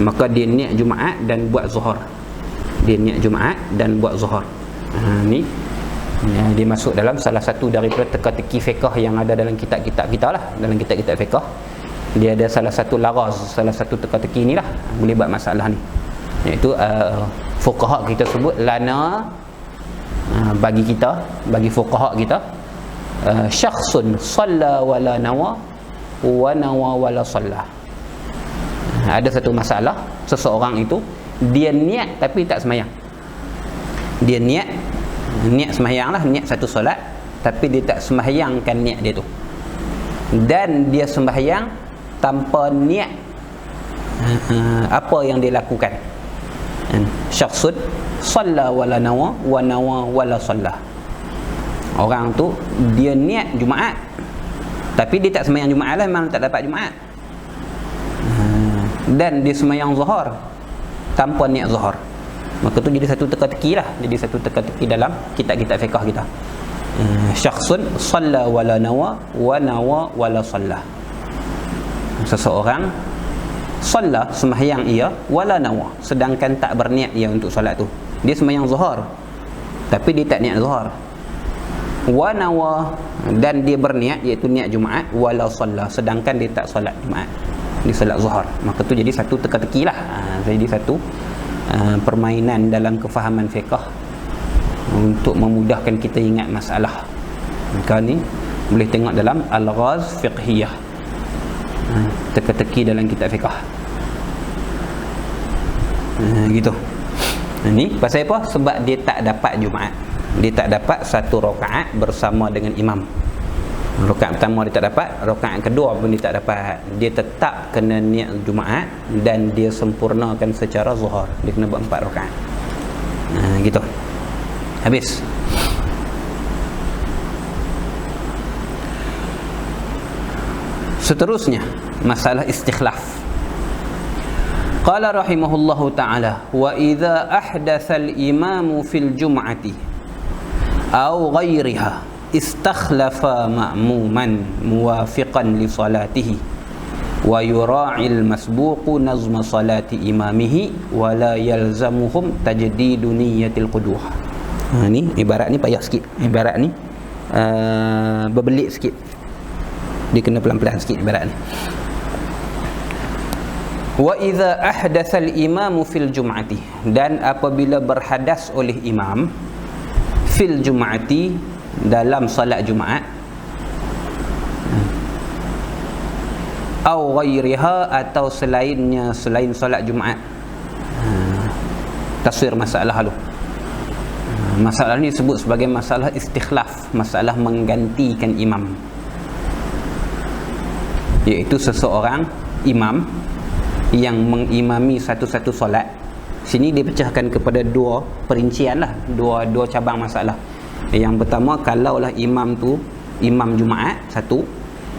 maka dia niat Jumaat dan buat zuhur. Dia niat Jumaat dan buat zuhur. Ni dia masuk dalam salah satu daripada teka-teki fiqh yang ada dalam kitab-kitab kita lah, dalam kitab-kitab fiqh. Dia ada salah satu laraz, salah satu teka-teki inilah boleh buat masalah ni, iaitu fuqaha kita sebut lana, bagi kita, bagi fuqaha kita, syakhsun shalla wala nawa wa nawa wala shalla. Ada satu masalah, seseorang itu dia niat tapi tak sembahyang. Dia niat sembahyang lah, niat satu solat, tapi dia tak sembahyangkan niat dia tu, dan dia sembahyang tanpa niat apa yang dia lakukan. Syakhsun shalla wala nawa wa nawa wala shalla. Orang tu dia niat Jumaat tapi dia tak sembahyang Jumaat lah, memang tak dapat Jumaat. Dan dia sembahyang zuhur tanpa niat zuhur. Maka tu jadi satu teka-teki lah, jadi satu teka-teki dalam kitab-kitab fiqh kita. Syakhsun shalla wala nawa wa nawa wala shalla. Seseorang shalla, sembahyang ia, wala nawa, sedangkan tak berniat ia untuk solat tu. Dia sembahyang zuhur tapi dia tak niat zuhur. Wa nawa, dan dia berniat, iaitu niat Jumaat, wala shalla, sedangkan dia tak solat Jumaat, dia solat zuhur. Maka tu jadi satu teka-teki lah. Jadi satu permainan dalam kefahaman fiqh untuk memudahkan kita ingat masalah. Maka ni boleh tengok dalam Al-Ghaz Fiqhiyah, teka-teki dalam kitab fiqh. Gitu. Ni pasal apa? Sebab dia tak dapat Jumaat. Dia tak dapat satu rakaat bersama dengan imam. Rakaat pertama dia tak dapat, rakaat kedua pun dia tak dapat. Dia tetap kena niat Jumaat dan dia sempurnakan secara zuhur. Dia kena buat 4 rakaat. Gitu. Habis. Seterusnya masalah istikhlaf. Qala rahimahullahu ta'ala, wa idza ahdatha al-imamu fil jum'ati aw ghairiha istakhlafa ma'muman muwafiqan li salatihi wa yura'il masbuqu nazma salati imamihi wa la yalzamuhum tajdidu niyyatil quduh. Ni ibarat ni payah sikit, ibarat ni berbelit sikit, dia kena pelan-pelan sikit ibarat ni. Wa idza ahdatha al-imamu fil jum'ati, dan apabila berhadas oleh imam fil jum'ati, dalam salat Jumaat, au ghairiha, atau selainnya, selain salat Jumaat. Tafsir masalah tu. Masalah ni disebut sebagai masalah istikhlaf, masalah menggantikan imam. Iaitu seseorang imam yang mengimami satu-satu solat. Sini dia pecahkan kepada 2 perincian lah, dua cabang masalah. Yang pertama, kalaulah imam tu imam Jumaat, satu.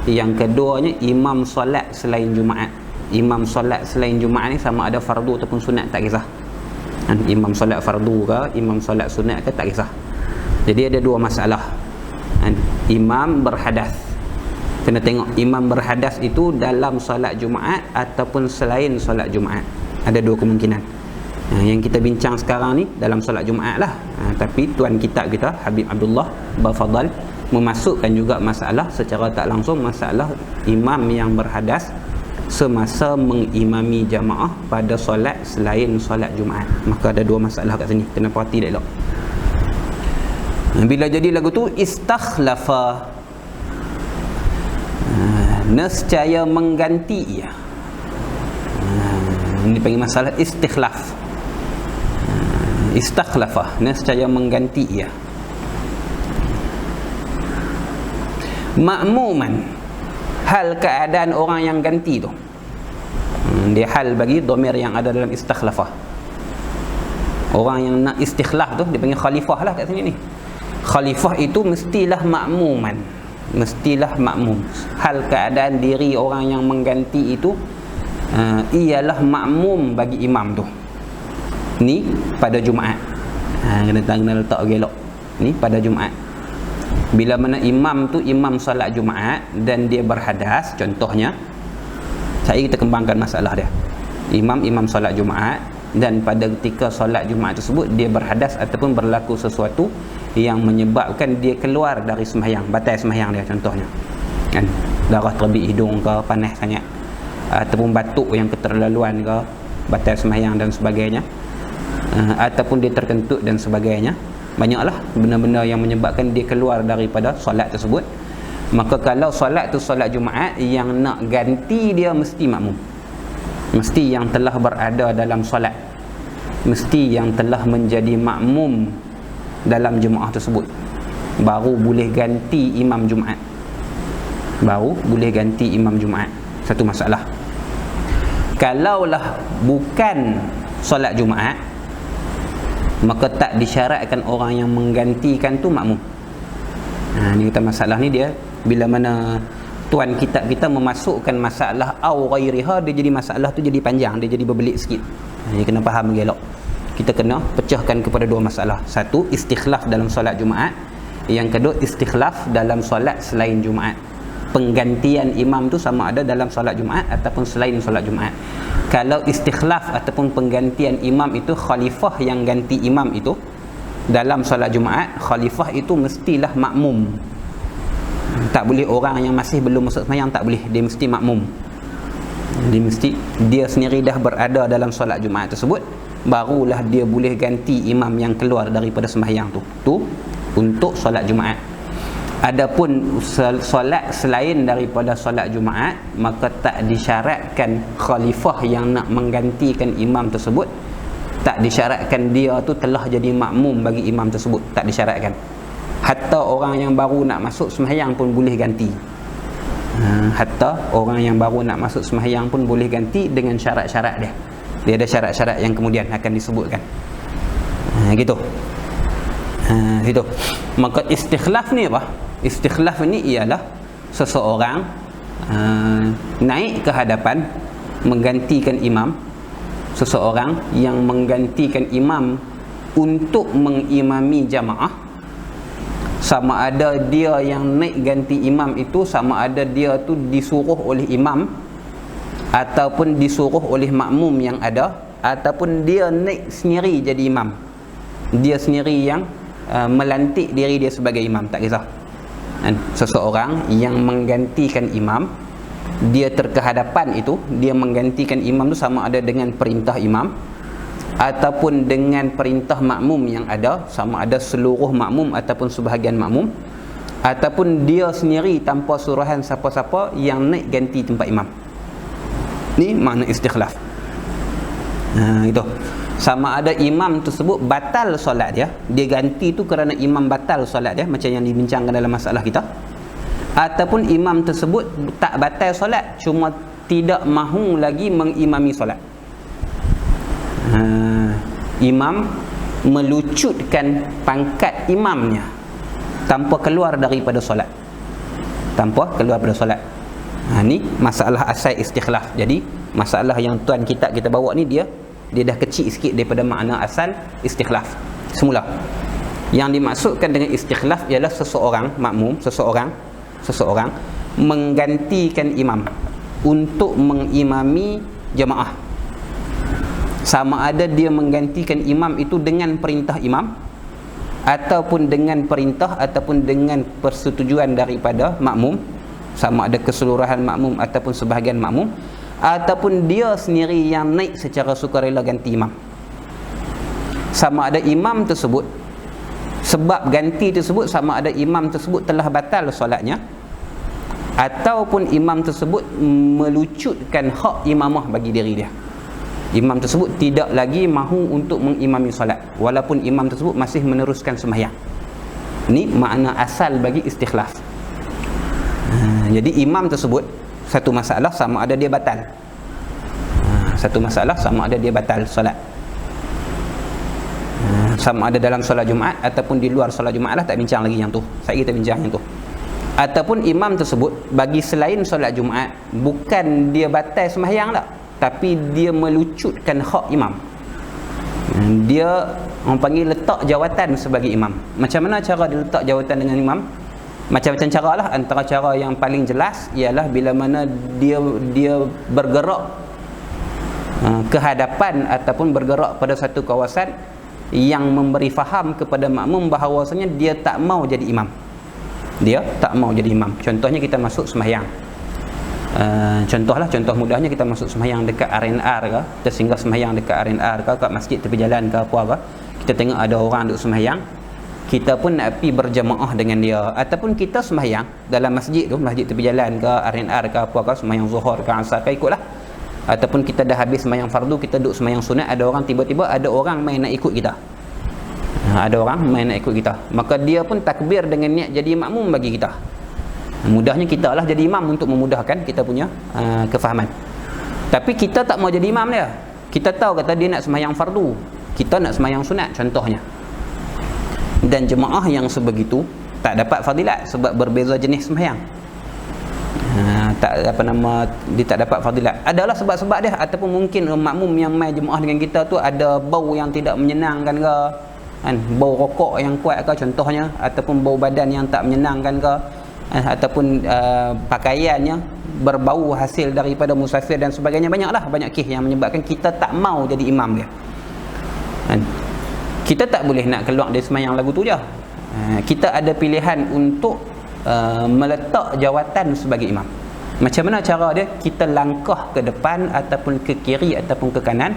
Yang keduanya, imam solat selain Jumaat. Imam solat selain Jumaat ni sama ada fardu ataupun sunat, tak kisah. Imam solat fardu ke, imam solat sunat ke, tak kisah. Jadi ada 2 masalah. Imam berhadas, kena tengok imam berhadas itu dalam solat Jumaat ataupun selain solat Jumaat. Ada 2 kemungkinan. Yang kita bincang sekarang ni dalam solat Jumaat lah. Tapi tuan kitab kita Habib Abdullah Bafadal memasukkan juga masalah secara tak langsung, masalah imam yang berhadas semasa mengimami jamaah pada solat selain solat Jumaat. Maka ada 2 masalah kat sini, kena perhati elok. Bila jadi lagu tu istakhlafa, nescaya mengganti ia. Ini panggil masalah istikhlaf. Istakhlafa, nescaya mengganti ia. Ma'muman, hal keadaan orang yang ganti tu. Dia hal bagi dhamir yang ada dalam istakhlafa. Orang yang nak istikhlaf tu dia panggil khalifah lah kat sini ni. Khalifah itu mestilah ma'muman, mestilah makmum. Hal keadaan diri orang yang mengganti itu ialah makmum bagi imam tu. Ni pada Jumaat. Kena letak gelok. Ni pada Jumaat. Bila mana imam tu imam solat Jumaat dan dia berhadas, contohnya, saya kita kembangkan masalah dia. imam solat Jumaat, dan pada ketika solat Jumaat tersebut dia berhadas ataupun berlaku sesuatu yang menyebabkan dia keluar dari sembahyang, batal sembahyang dia, contohnya kan, darah terbit hidung ke, panas sangat, ataupun batuk yang keterlaluan ke, batal sembahyang dan sebagainya, ataupun dia terkentut dan sebagainya. Banyaklah benda-benda yang menyebabkan dia keluar daripada solat tersebut. Maka kalau solat tu solat Jumaat, yang nak ganti dia mesti makmum, mesti yang telah berada dalam solat, mesti yang telah menjadi makmum dalam jemaah tersebut, baru boleh ganti imam Jumaat, baru boleh ganti imam Jumaat. Satu masalah. Kalaulah bukan solat Jumaat, maka tak disyaratkan orang yang menggantikan tu makmum. Ni kita masalah ni dia bila mana tuan kitab kita memasukkan masalah au ghairiha, dia jadi masalah tu jadi panjang, dia jadi berbelit sikit. Jadi kena faham elok. Kita kena pecahkan kepada dua masalah. Satu, istikhlaf dalam solat Jumaat. Yang kedua, istikhlaf dalam solat selain Jumaat. Penggantian imam tu sama ada dalam solat Jumaat ataupun selain solat Jumaat. Kalau istikhlaf ataupun penggantian imam itu, khalifah yang ganti imam itu dalam solat Jumaat, khalifah itu mestilah makmum. Tak boleh orang yang masih belum masuk sembahyang, tak boleh, dia mesti makmum. Dia sendiri dah berada dalam solat Jumaat tersebut, barulah dia boleh ganti imam yang keluar daripada sembahyang tu untuk solat Jumaat. Adapun solat selain daripada solat Jumaat, maka tak disyaratkan khalifah yang nak menggantikan imam tersebut, tak disyaratkan dia tu telah jadi makmum bagi imam tersebut, tak disyaratkan. Hatta orang yang baru nak masuk sembahyang pun boleh ganti. Hatta orang yang baru nak masuk sembahyang pun boleh ganti dengan syarat-syarat dia. Dia ada syarat-syarat yang kemudian akan disebutkan. Gitu. Gitu. Maka istikhlaf ni apa? Istikhlaf ni ialah seseorang naik ke hadapan menggantikan imam, seseorang yang menggantikan imam untuk mengimami jamaah, sama ada dia yang naik ganti imam itu, sama ada dia tu disuruh oleh imam ataupun disuruh oleh makmum yang ada, ataupun dia naik sendiri jadi imam, dia sendiri yang melantik diri dia sebagai imam, tak kisah. Seseorang yang menggantikan imam, dia terkehadapan itu, dia menggantikan imam tu sama ada dengan perintah imam ataupun dengan perintah makmum yang ada, sama ada seluruh makmum ataupun sebahagian makmum, ataupun dia sendiri tanpa suruhan siapa-siapa yang naik ganti tempat imam. Ni makna istikhlaf. Itu. Sama ada imam tersebut batal solat dia, dia ganti tu kerana imam batal solat dia, macam yang dibincangkan dalam masalah kita, ataupun imam tersebut tak batal solat, cuma tidak mahu lagi mengimami solat. Imam melucutkan pangkat imamnya tanpa keluar daripada solat, tanpa keluar daripada solat. Ni masalah asal istikhlaf. Jadi masalah yang tuan kitab kita bawa ni dia dah kecil sikit daripada makna asal istikhlaf semula. Yang dimaksudkan dengan istikhlaf ialah seseorang makmum, seseorang menggantikan imam untuk mengimami jemaah, sama ada dia menggantikan imam itu dengan perintah imam ataupun dengan perintah ataupun dengan persetujuan daripada makmum, sama ada keseluruhan makmum ataupun sebahagian makmum, ataupun dia sendiri yang naik secara sukarela ganti imam. Sama ada imam tersebut, sebab ganti tersebut, sama ada imam tersebut telah batal solatnya, ataupun imam tersebut melucutkan hak imamah bagi diri dia. Imam tersebut tidak lagi mahu untuk mengimami solat, walaupun imam tersebut masih meneruskan sembahyang. Ini makna asal bagi istikhlaf. Jadi imam tersebut, satu masalah sama ada dia batal, satu masalah sama ada dia batal solat, sama ada dalam solat Jumaat ataupun di luar solat Jumaat lah, tak bincang lagi yang tu. Saya kita bincang yang tu. Ataupun imam tersebut bagi selain solat Jumaat, bukan dia batal sembahyang tak, tapi dia melucutkan hak imam. Dia orang panggil letak jawatan sebagai imam. Macam mana cara dia letak jawatan dengan imam? Macam-macam cara lah. Antara cara yang paling jelas ialah bila mana dia bergerak kehadapan ataupun bergerak pada satu kawasan yang memberi faham kepada makmum bahawasanya dia tak mau jadi imam. Dia tak mau jadi imam. Contohnya kita masuk sembahyang. Contoh mudahnya kita masuk sembahyang dekat RNR ke, kita singgah sembahyang dekat RNR ke, kat masjid tepi jalan ke apa ke, kita tengok ada orang duduk sembahyang, kita pun nak pergi berjamaah dengan dia, ataupun kita sembahyang dalam masjid tu, masjid tepi jalan ke, RNR ke apa ke, sembahyang zuhur ke asar ke, ikutlah. Ataupun kita dah habis sembahyang fardu, kita duduk sembahyang sunat, ada orang tiba-tiba ada orang main nak ikut kita. Ada orang main nak ikut kita, maka dia pun takbir dengan niat jadi makmum bagi kita. Mudahnya kita lah jadi imam untuk memudahkan kita punya kefahaman. Tapi kita tak mau jadi imam dia. Kita tahu kata dia nak sembahyang fardu, kita nak sembahyang sunat contohnya. Dan jemaah yang sebegitu tak dapat fadilat sebab berbeza jenis sembahyang. Dia tak dapat fadilat. Adalah sebab-sebab dia, ataupun mungkin makmum yang mai jemaah dengan kita tu ada bau yang tidak menyenangkan ke, kan, bau rokok yang kuat ke contohnya, ataupun bau badan yang tak menyenangkan ke, ataupun pakaiannya berbau hasil daripada musafir dan sebagainya. Banyak kes yang menyebabkan kita tak mau jadi imam dia, kan? Kita tak boleh nak keluar dari sembahyang lagu tu je. Kita ada pilihan untuk meletak jawatan sebagai imam. Macam mana cara dia? Kita langkah ke depan ataupun ke kiri ataupun ke kanan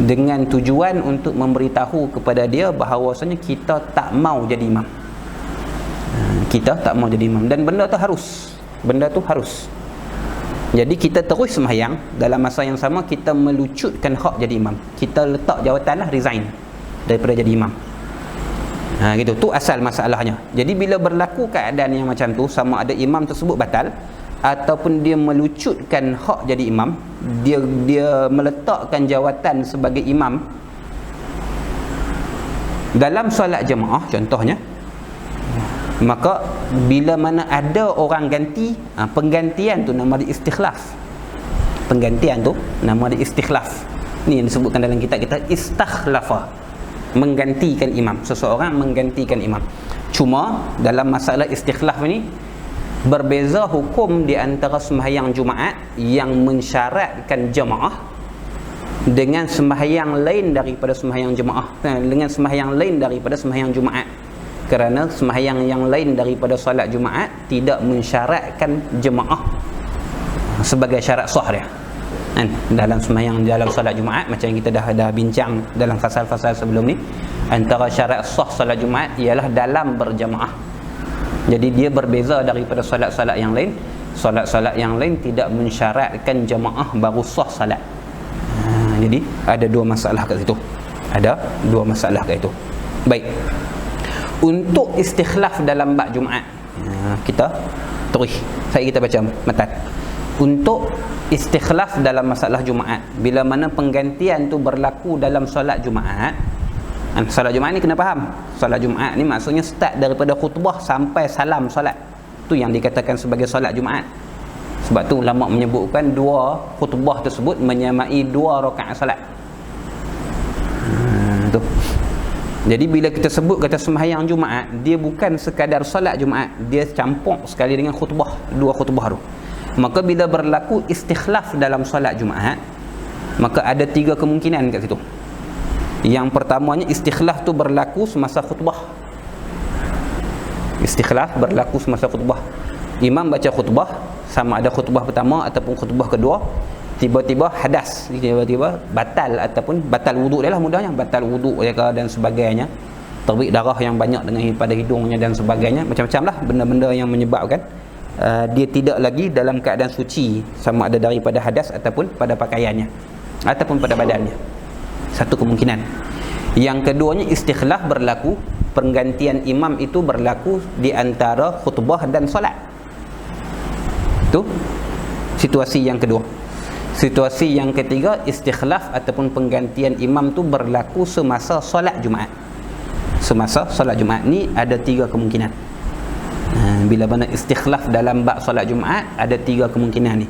dengan tujuan untuk memberitahu kepada dia bahawasanya kita tak mau jadi imam. Kita tak mau jadi imam, dan benda tu harus. Jadi kita terus sembahyang, dalam masa yang sama kita melucutkan hak jadi imam. Kita letak jawatan lah, resign daripada jadi imam. Gitu. Tu asal masalahnya. Jadi bila berlaku keadaan yang macam tu, sama ada imam tersebut batal ataupun dia melucutkan hak jadi imam, dia meletakkan jawatan sebagai imam dalam solat jemaah contohnya, maka bila mana ada orang ganti, penggantian tu nama dia istikhlaf. Penggantian tu nama dia istikhlaf. Ni yang disebutkan dalam kitab kita, istakhlafa, menggantikan imam. Seseorang menggantikan imam. Cuma dalam masalah istikhlaf ni berbeza hukum di antara sembahyang Jumaat yang mensyaratkan jemaah dengan sembahyang lain daripada sembahyang jemaah, dengan sembahyang lain daripada sembahyang Jumaat. Kerana sembahyang yang lain daripada solat Jumaat tidak mensyaratkan jemaah sebagai syarat sah dia, kan? Dalam sembahyang dalam solat Jumaat, macam yang kita dah bincang dalam fasal-fasal sebelum ni, antara syarat sah solat Jumaat ialah dalam berjemaah. Jadi dia berbeza daripada solat-solat yang lain. Solat-solat yang lain tidak mensyaratkan jemaah baru sah solat. Jadi ada dua masalah kat situ. Baik. Untuk istikhlaf dalam bab Jumaat, kita terus kita baca matan. Untuk istikhlaf dalam masalah Jumaat, bila mana penggantian tu berlaku dalam solat Jumaat. Solat Jumaat ni kena faham. Solat Jumaat ni maksudnya start daripada khutbah sampai salam solat. Tu yang dikatakan sebagai solat Jumaat. Sebab tu ulama menyebutkan dua khutbah tersebut menyamai dua rakaat solat. Tu. Jadi bila kita sebut kata sembahyang Jumaat, dia bukan sekadar solat Jumaat, dia campur sekali dengan khutbah, dua khutbah tu. Maka bila berlaku istikhlaf dalam solat Jumaat, maka ada tiga kemungkinan kat situ. Yang pertamanya, istikhlaf tu berlaku semasa khutbah. Istikhlaf berlaku semasa khutbah. Imam baca khutbah, sama ada khutbah pertama ataupun khutbah kedua, tiba-tiba hadas, tiba-tiba batal ataupun batal wuduk dia lah, mudahnya batal wuduk dia dan sebagainya, terbit darah yang banyak pada hidungnya dan sebagainya, macam-macam lah benda-benda yang menyebabkan dia tidak lagi dalam keadaan suci, sama ada daripada hadas ataupun pada pakaiannya ataupun pada badannya. Satu kemungkinan. Yang keduanya, istikhlaf berlaku, penggantian imam itu berlaku di antara khutbah dan solat. Itu situasi yang kedua. Situasi yang ketiga, istikhlaf ataupun penggantian imam tu berlaku semasa solat Jumaat. Semasa solat Jumaat ni ada tiga kemungkinan. Bila mana istikhlaf dalam bab solat Jumaat, ada tiga kemungkinan ni.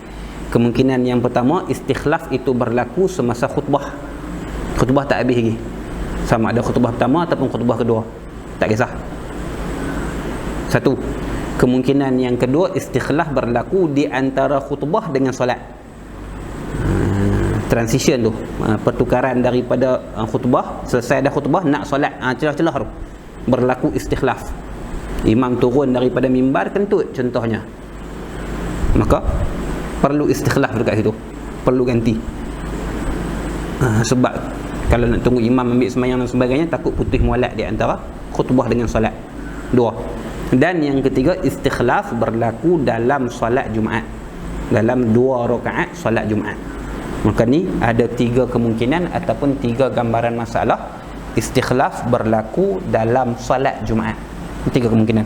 Kemungkinan yang pertama, istikhlaf itu berlaku semasa khutbah. Khutbah tak habis lagi, sama ada khutbah pertama ataupun khutbah kedua, tak kisah. Satu. Kemungkinan yang kedua, istikhlaf berlaku di antara khutbah dengan solat. transition tu, pertukaran daripada khutbah, selesai dah khutbah nak solat, celah-celah tu berlaku istikhlaf. Imam turun daripada mimbar kentut contohnya, maka perlu istikhlaf dekat situ, perlu ganti. Sebab kalau nak tunggu imam ambil sembahyang dan sebagainya, takut putih mualat di antara khutbah dengan solat. Dua. Dan yang ketiga, istikhlaf berlaku dalam solat Jumaat, dalam 2 rakaat solat Jumaat. Maka ni ada 3 kemungkinan ataupun 3 gambaran masalah istikhlaf berlaku dalam solat Jumaat. 3 kemungkinan.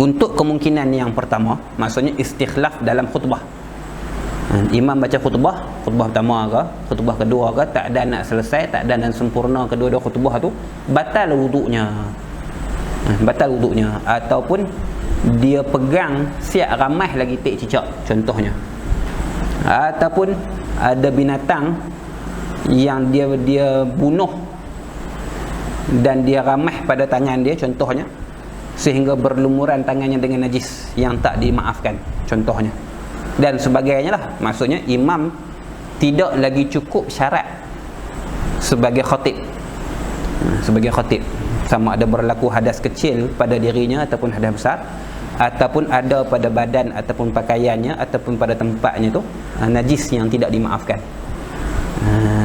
Untuk kemungkinan yang pertama, maksudnya istikhlaf dalam khutbah. Imam baca khutbah pertama ke, khutbah kedua ke, tak ada nak selesai, tak ada nak sempurna kedua-dua khutbah tu, batal wuduknya. Batal wuduknya. Ataupun dia pegang siap ramai lagi tek cicak contohnya. Ataupun ada binatang yang dia bunuh dan dia ramai pada tangan dia contohnya, sehingga berlumuran tangannya dengan najis yang tak dimaafkan contohnya, dan sebagainya lah. Maksudnya imam tidak lagi cukup syarat sebagai khatib. Sebagai khatib, sama ada berlaku hadas kecil pada dirinya ataupun hadas besar, ataupun ada pada badan ataupun pakaiannya ataupun pada tempatnya tu najis yang tidak dimaafkan.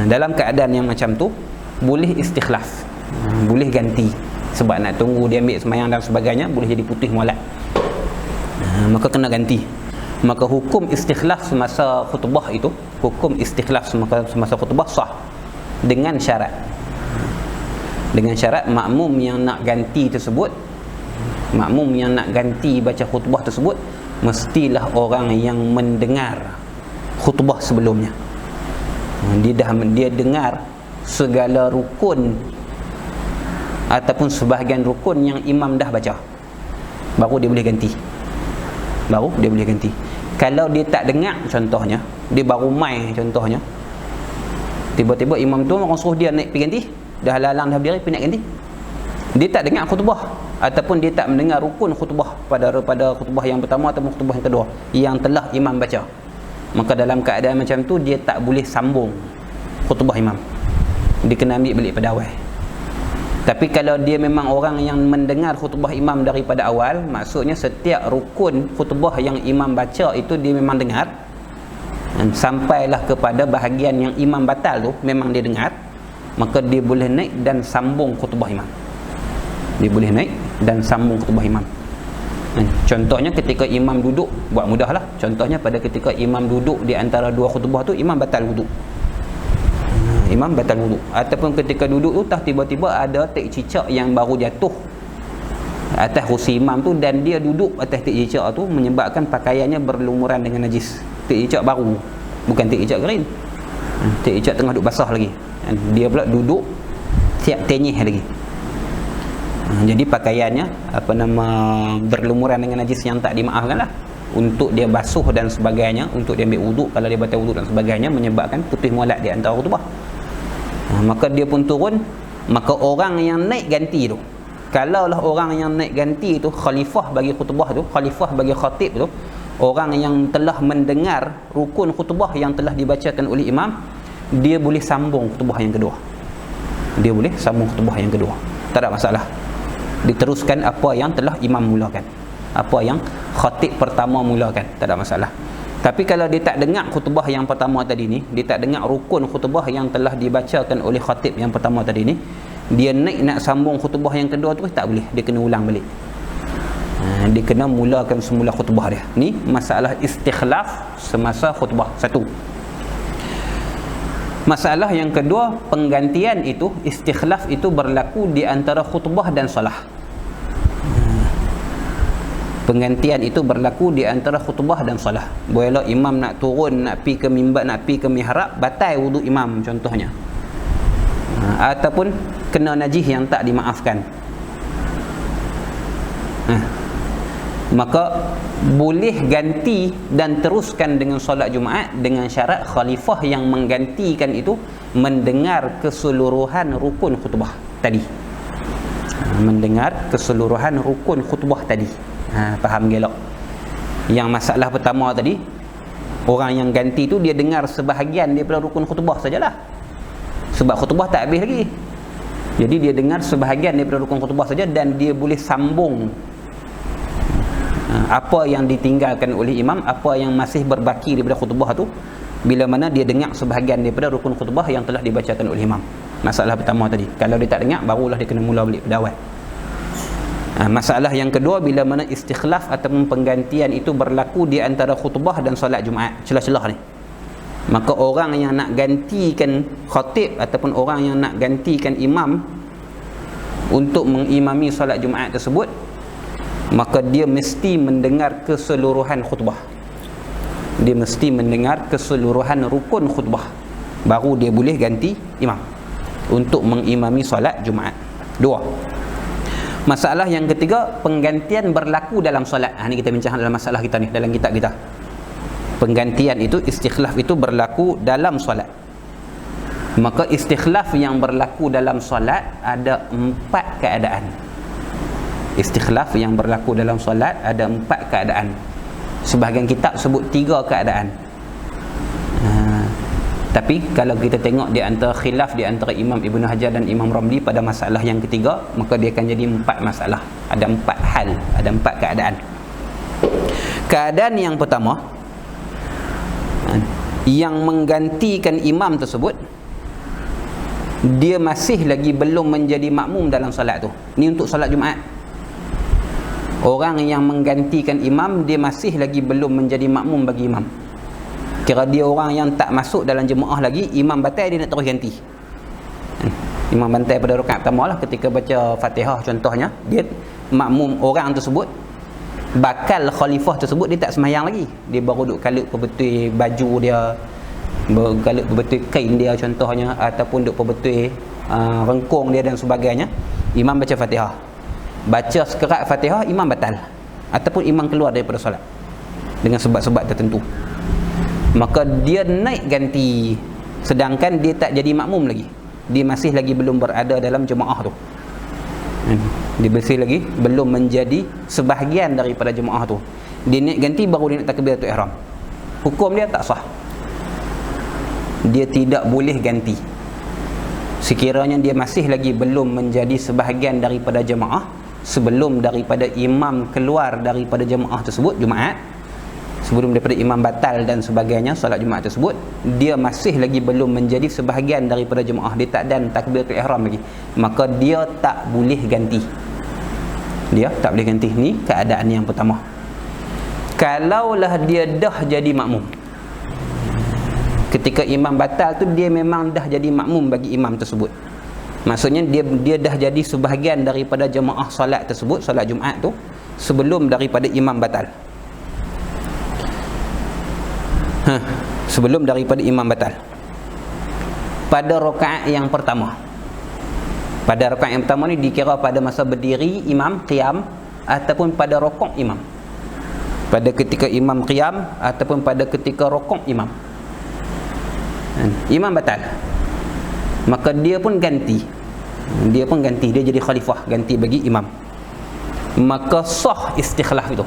Dalam keadaan yang macam tu boleh istikhlaf, boleh ganti. Sebab nak tunggu dia ambil sembahyang dan sebagainya, boleh jadi putih mualat, maka kena ganti. Maka hukum istikhlaf semasa khutbah itu, hukum istikhlaf semasa khutbah sah dengan syarat. Dengan syarat makmum yang nak ganti tersebut, makmum yang nak ganti baca khutbah tersebut, mestilah orang yang mendengar khutbah sebelumnya. Dia dengar segala rukun ataupun sebahagian rukun yang imam dah baca, baru dia boleh ganti. Baru dia boleh ganti. Kalau dia tak dengar contohnya, dia baru mai contohnya, tiba-tiba imam tu orang suruh dia naik pergi ganti, dah lalang dah berdiri pergi nak ganti, dia tak dengar khutbah ataupun dia tak mendengar rukun khutbah pada khutbah yang pertama ataupun khutbah yang kedua yang telah imam baca, maka dalam keadaan macam tu dia tak boleh sambung khutbah imam, dia kena ambil balik pada awal. Tapi kalau dia memang orang yang mendengar khutbah imam daripada awal, maksudnya setiap rukun khutbah yang imam baca itu dia memang dengar, sampailah kepada bahagian yang imam batal tu memang dia dengar, maka dia boleh naik dan sambung khutbah imam. Dia boleh naik dan sambung khutbah imam. Contohnya ketika imam duduk, buat mudahlah, contohnya pada ketika imam duduk di antara 2 khutbah tu, imam batal wuduk. Imam batal wuduk. Ataupun ketika duduk tu tiba-tiba ada tek cicak yang baru jatuh atas kursi imam tu, dan dia duduk atas tek cicak tu menyebabkan pakaiannya berlumuran dengan najis. Tek cicak baru, bukan tek cicak kering. Tek cicak tengah duduk basah lagi, dia pula duduk siap tenyih lagi. Jadi pakaiannya berlumuran dengan najis yang tak dimaafkan lah. Untuk dia basuh dan sebagainya, untuk dia ambil wuduk kalau dia batal wuduk dan sebagainya, menyebabkan putih mualat di antara khutbah. Maka dia pun turun, maka orang yang naik ganti tu, kalaulah orang yang naik ganti tu khalifah bagi khutbah tu, khalifah bagi khatib tu, orang yang telah mendengar rukun khutbah yang telah dibacakan oleh imam, dia boleh sambung khutbah yang kedua. Dia boleh sambung khutbah yang kedua, tak ada masalah. Diteruskan apa yang telah imam mulakan, apa yang khatib pertama mulakan, tak ada masalah. Tapi kalau dia tak dengar khutbah yang pertama tadi ni, dia tak dengar rukun khutbah yang telah dibacakan oleh khatib yang pertama tadi ni, dia naik nak sambung khutbah yang kedua tu tak boleh, dia kena ulang balik. Dia kena mulakan semula khutbah dia. Ni masalah istikhlaf semasa khutbah. Satu. Masalah yang kedua, penggantian itu, istikhlaf itu berlaku di antara khutbah dan solah. Penggantian itu berlaku di antara khutbah dan solah. Bolehlah imam nak turun, nak pi ke mimbar, nak pi ke mihrab, batal wuduk imam contohnya. Ataupun kena najis yang tak dimaafkan. Maka boleh ganti dan teruskan dengan solat Jumaat dengan syarat khalifah yang menggantikan itu mendengar keseluruhan rukun khutbah tadi. Mendengar keseluruhan rukun khutbah tadi. Faham gelak? Yang masalah pertama tadi, Orang yang ganti tu dia dengar sebahagian daripada rukun khutbah sajalah. Sebab khutbah tak habis lagi. Jadi dia dengar sebahagian daripada rukun khutbah saja dan dia boleh sambung apa yang ditinggalkan oleh imam, apa yang masih berbaki daripada khutbah tu, bila mana dia dengar sebahagian daripada rukun khutbah yang telah dibacakan oleh imam. Masalah pertama tadi. Kalau dia tak dengar, barulah dia kena mula balik pada awal. Masalah yang kedua, bila mana istikhlaf ataupun penggantian itu berlaku di antara khutbah dan solat Jumaat, celah-celah ni, maka orang yang nak gantikan khatib ataupun orang yang nak gantikan imam untuk mengimami solat Jumaat tersebut, maka dia mesti mendengar keseluruhan khutbah. Dia mesti mendengar keseluruhan rukun khutbah, baru dia boleh ganti imam untuk mengimami solat Jumaat. Dua. Masalah yang ketiga, penggantian berlaku dalam solat. Ini kita bincang dalam masalah kita ni, dalam kitab kita. Penggantian itu, istikhlaf itu berlaku dalam solat. Maka istikhlaf yang berlaku dalam solat ada 4 keadaan. Istikhlaf yang berlaku dalam solat ada 4 keadaan. Sebahagian kitab sebut 3 keadaan. Tapi kalau kita tengok di antara khilaf di antara Imam Ibn Hajar dan Imam Ramli pada masalah yang ketiga, maka dia akan jadi 4 masalah. Ada 4 hal, ada 4 keadaan. Keadaan yang pertama, yang menggantikan imam tersebut, dia masih lagi belum menjadi makmum dalam solat tu. Ni untuk solat Jumaat. Orang yang menggantikan imam, dia masih lagi belum menjadi makmum bagi imam. Kira dia orang yang tak masuk dalam jemaah lagi, imam batal, dia nak terus ganti. Imam batal pada rakaat pertama lah, ketika baca Fatihah contohnya, dia makmum orang tersebut, bakal khalifah tersebut dia tak sembahyang lagi. Dia baru duk kalut perbetul baju dia, kalut perbetul kain dia contohnya, ataupun duk perbetul rengkung dia dan sebagainya. Imam baca Fatihah. Baca sekerat Fatihah, imam batal. Ataupun imam keluar daripada solat dengan sebab-sebab tertentu. Maka dia naik ganti, sedangkan dia tak jadi makmum lagi. Dia masih lagi belum berada dalam jemaah tu. Dia masih lagi belum menjadi sebahagian daripada jemaah tu. Dia naik ganti baru dia nak takbiratul ihram. Hukum dia tak sah. Dia tidak boleh ganti sekiranya dia masih lagi belum menjadi sebahagian daripada jemaah sebelum daripada imam keluar daripada jemaah tersebut Jumaat, sebelum daripada imam batal dan sebagainya solat Jumaat tersebut, dia masih lagi belum menjadi sebahagian daripada jemaah, dia tak dan takbiratul ihram lagi, maka dia tak boleh ganti. Dia tak boleh ganti. Ni keadaan yang pertama. Kalaulah dia dah jadi makmum, ketika imam batal tu dia memang dah jadi makmum bagi imam tersebut, maksudnya dia dah jadi sebahagian daripada jemaah solat tersebut, solat Jumaat tu, sebelum daripada imam batal. Sebelum daripada imam batal, pada rakaat yang pertama. Pada rakaat yang pertama ni dikira pada masa berdiri imam qiyam ataupun pada rukuk imam, pada ketika imam qiyam ataupun pada ketika rukuk imam. Imam batal, maka dia pun ganti. Dia pun ganti, dia jadi khalifah, ganti bagi imam. Maka sah istikhlaf itu.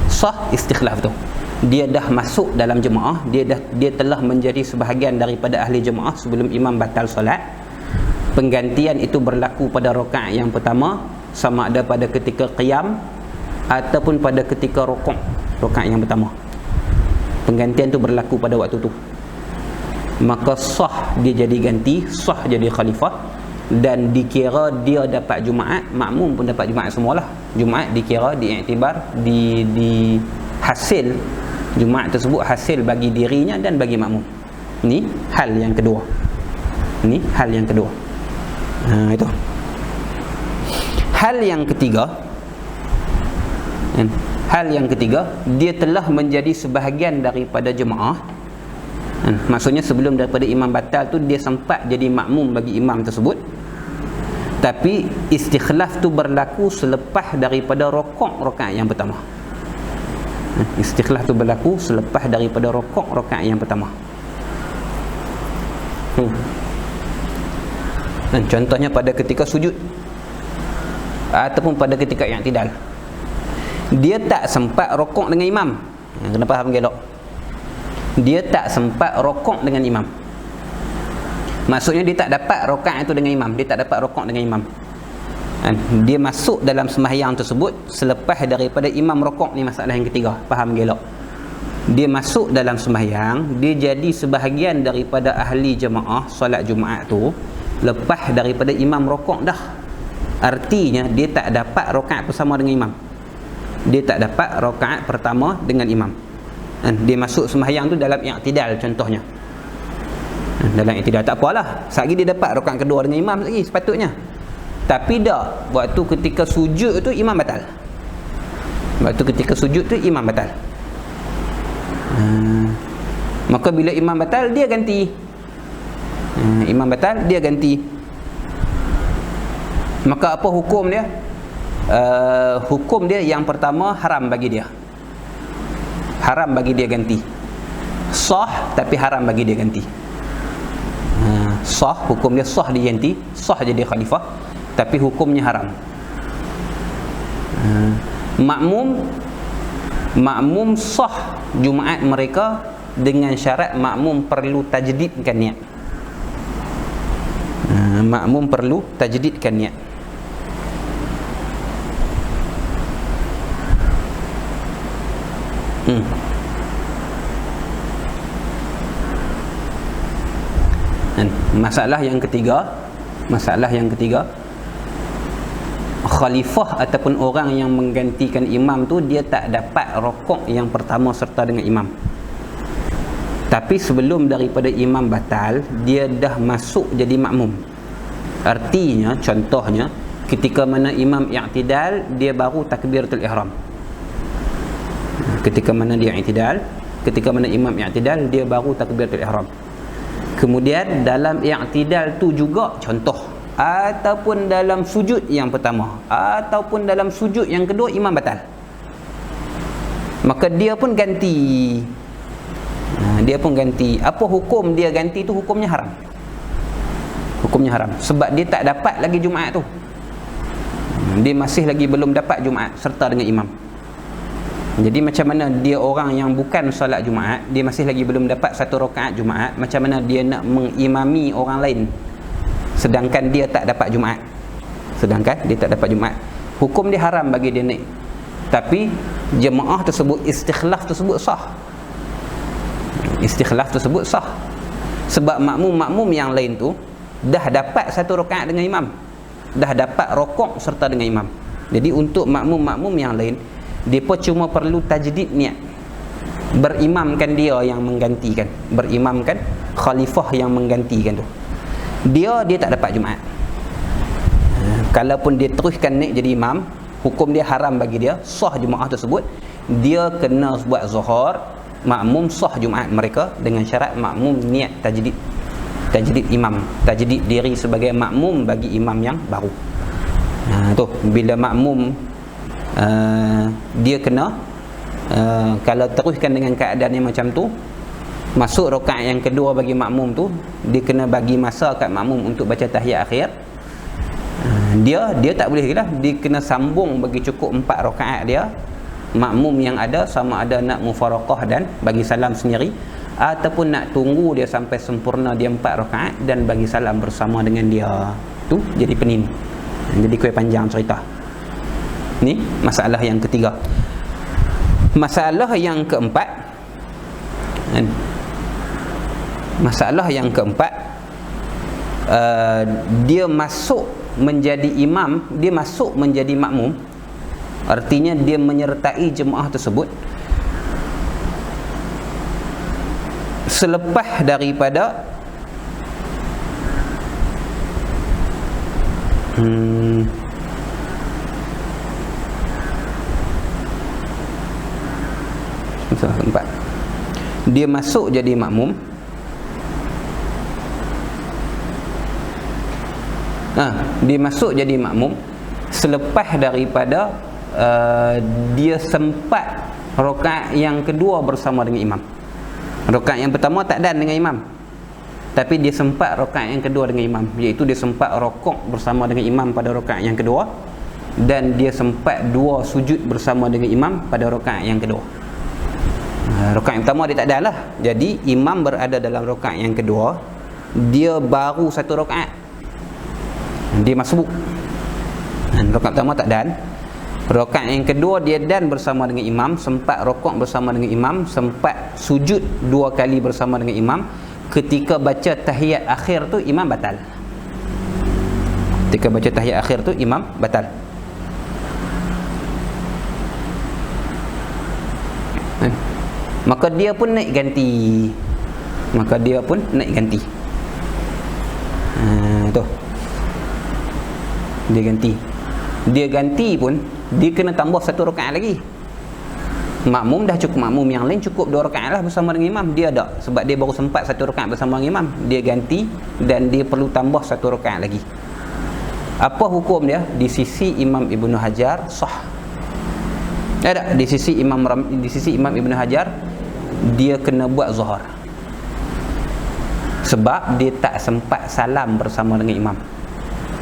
Sah istikhlaf itu. Dia dah masuk dalam jemaah, dia telah menjadi sebahagian daripada ahli jemaah sebelum imam batal solat. Penggantian itu berlaku pada rakaat yang pertama, sama ada pada ketika qiyam ataupun pada ketika rukuk rakaat yang pertama. Penggantian itu berlaku pada waktu tu. Maka sah dia jadi ganti, sah jadi khalifah, dan dikira dia dapat Jumaat, makmum pun dapat Jumaat semualah. Jumaat dikira, diiktibar, di hasil Jumaat tersebut hasil bagi dirinya dan bagi makmum. Ni hal yang kedua. Ni hal yang kedua. Itu. Hal yang ketiga, hal yang ketiga, dia telah menjadi sebahagian daripada jemaah. Maksudnya sebelum daripada imam batal tu dia sempat jadi makmum bagi imam tersebut, tapi istikhlaf tu berlaku selepas daripada rukuk rakaat yang pertama. Istikhlaf tu berlaku selepas daripada rukuk rakaat yang pertama. Dan contohnya pada ketika sujud ataupun pada ketika i'tidal, dia tak sempat rukuk dengan imam. Kena faham elok. dia tak sempat rokok dengan imam. Maksudnya dia tak dapat rakaat itu dengan imam, dia tak dapat rokok dengan imam. Dia masuk dalam sembahyang tersebut selepas daripada imam rokok. Ni masalah yang ketiga, faham gelak. Dia masuk dalam sembahyang, dia jadi sebahagian daripada ahli jemaah solat Jumaat tu lepas daripada imam rokok dah. Artinya dia tak dapat rakaat bersama dengan imam. Dia tak dapat rakaat pertama dengan imam. Dia masuk sembahyang tu dalam i'tidal contohnya. Dalam i'tidal tak apalah, sekali dia dapat rakaat kedua dengan imam lagi sepatutnya. Tapi dak, waktu ketika sujud tu imam batal. Waktu ketika sujud tu imam batal. Maka bila imam batal dia ganti. Imam batal dia ganti. Maka apa hukum dia? Hukum dia yang pertama haram bagi dia. Haram bagi dia ganti. Sah tapi haram bagi dia ganti. Sah, hukum dia sah dia ganti, sah jadi khalifah, tapi hukumnya haram. Makmum sah Jumaat mereka dengan syarat makmum perlu tajdidkan niat. Makmum perlu tajdidkan niat. Masalah yang ketiga, khalifah ataupun orang yang menggantikan imam tu dia tak dapat rokok yang pertama serta dengan imam. Tapi sebelum daripada imam batal, dia dah masuk jadi makmum. Artinya, contohnya, ketika mana imam i'tidal, dia baru takbiratul ihram. Ketika mana imam i'tidal, dia baru takbiratul ihram. Kemudian dalam i'tidal tu juga, contoh, ataupun dalam sujud yang pertama ataupun dalam sujud yang kedua imam batal, maka dia pun ganti. Apa hukum dia ganti tu? Hukumnya haram. Sebab dia tak dapat lagi Jumaat tu. Dia masih lagi belum dapat Jumaat serta dengan imam. Jadi macam mana dia orang yang bukan solat Jumaat, dia masih lagi belum dapat satu rakaat Jumaat, macam mana dia nak mengimami orang lain sedangkan dia tak dapat Jumaat? Hukum dia haram bagi dia naik. Tapi jemaah tersebut, istikhlaf tersebut sah. Sebab makmum yang lain tu dah dapat satu rakaat dengan imam, dah dapat rokok serta dengan imam. Jadi untuk makmum yang lain, dia pun cuma perlu tajdid niat, berimamkan dia yang menggantikan, berimamkan khalifah yang menggantikan tu. Dia tak dapat Jumaat. Kalaupun dia teruskan naik jadi imam, hukum dia haram bagi dia, sah Jumaat tersebut. Dia kena buat zuhur, makmum sah Jumaat mereka dengan syarat makmum niat tajdid imam, tajdid diri sebagai makmum bagi imam yang baru. Tu bila makmum dia kena kalau teruskan dengan keadaan yang macam tu, masuk rakaat yang kedua bagi makmum tu, dia kena bagi masa kat makmum untuk baca tahiyat akhir. Dia tak boleh lah, dia kena sambung bagi cukup 4 rakaat dia. Makmum yang ada sama ada nak mufaraqah dan bagi salam sendiri, ataupun nak tunggu dia sampai sempurna dia 4 rakaat dan bagi salam bersama dengan dia. Tu jadi pening. Jadi kuih panjang cerita. Ni masalah yang ketiga. Masalah yang keempat, dia masuk menjadi imam, dia masuk menjadi makmum. Artinya dia menyertai jemaah tersebut selepas daripada dia masuk jadi makmum dia masuk jadi makmum selepas daripada dia sempat rakaat yang kedua bersama dengan imam. Rakaat yang pertama tak dan dengan imam, tapi dia sempat rakaat yang kedua dengan imam, iaitu dia sempat rokok bersama dengan imam pada rakaat yang kedua, dan dia sempat 2 sujud bersama dengan imam pada rakaat yang kedua. Rakaat yang pertama dia tak ada lah. Jadi imam berada dalam rakaat yang kedua, dia baru satu rakaat, dia masbuk. Rakaat pertama tak dan. Rakaat yang kedua dia dan bersama dengan imam, sempat rokok bersama dengan imam, sempat sujud 2 kali bersama dengan imam. Ketika baca tahiyat akhir tu imam batal. Ketika baca tahiyat akhir tu imam batal. Maka dia pun naik ganti. Tu dia ganti pun dia kena tambah satu rakaat lagi. Makmum dah cukup, makmum yang lain cukup 2 rakaat lah bersama dengan imam, dia tak, sebab dia baru sempat satu rakaat bersama dengan imam, dia ganti dan dia perlu tambah satu rakaat lagi. Apa hukum dia? Di sisi Imam Ibnu Hajar sah. Ada di sisi Imam Ibnu Hajar dia kena buat zuhur, sebab dia tak sempat salam bersama dengan imam.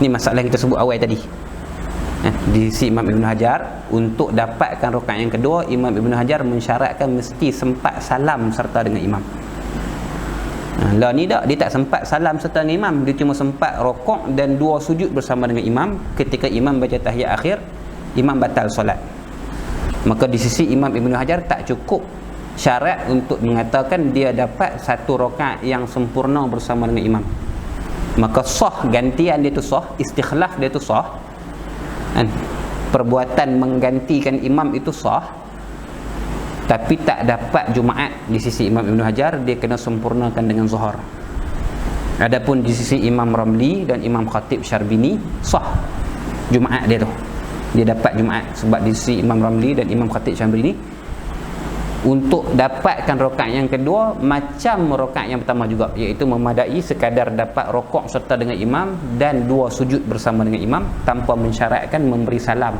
Ni masalah kita sebut awal tadi. Di sisi Imam Ibnu Hajar, untuk dapatkan rakaat yang kedua, Imam Ibnu Hajar mensyaratkan mesti sempat salam serta dengan imam. Lah ni tak, dia tak sempat salam serta dengan imam, dia cuma sempat rokok dan 2 sujud bersama dengan imam. Ketika imam baca tahiyat akhir, imam batal solat. Maka di sisi Imam Ibnu Hajar tak cukup syarat untuk mengatakan dia dapat satu rakaat yang sempurna bersama dengan imam. Maka sah gantian dia tu sah, istikhlaf dia tu sah, perbuatan menggantikan imam itu sah, tapi tak dapat Jumaat. Di sisi Imam Ibnu Hajar dia kena sempurnakan dengan zuhur. Adapun di sisi Imam Ramli dan Imam Khatib Syarbini sah Jumaat dia tu, dia dapat Jumaat. Sebab di sisi Imam Ramli dan Imam Khatib Syarbini, untuk dapatkan rakaat yang kedua macam rakaat yang pertama juga, iaitu memadai sekadar dapat rokok serta dengan imam dan 2 sujud bersama dengan imam, tanpa mensyaratkan memberi salam,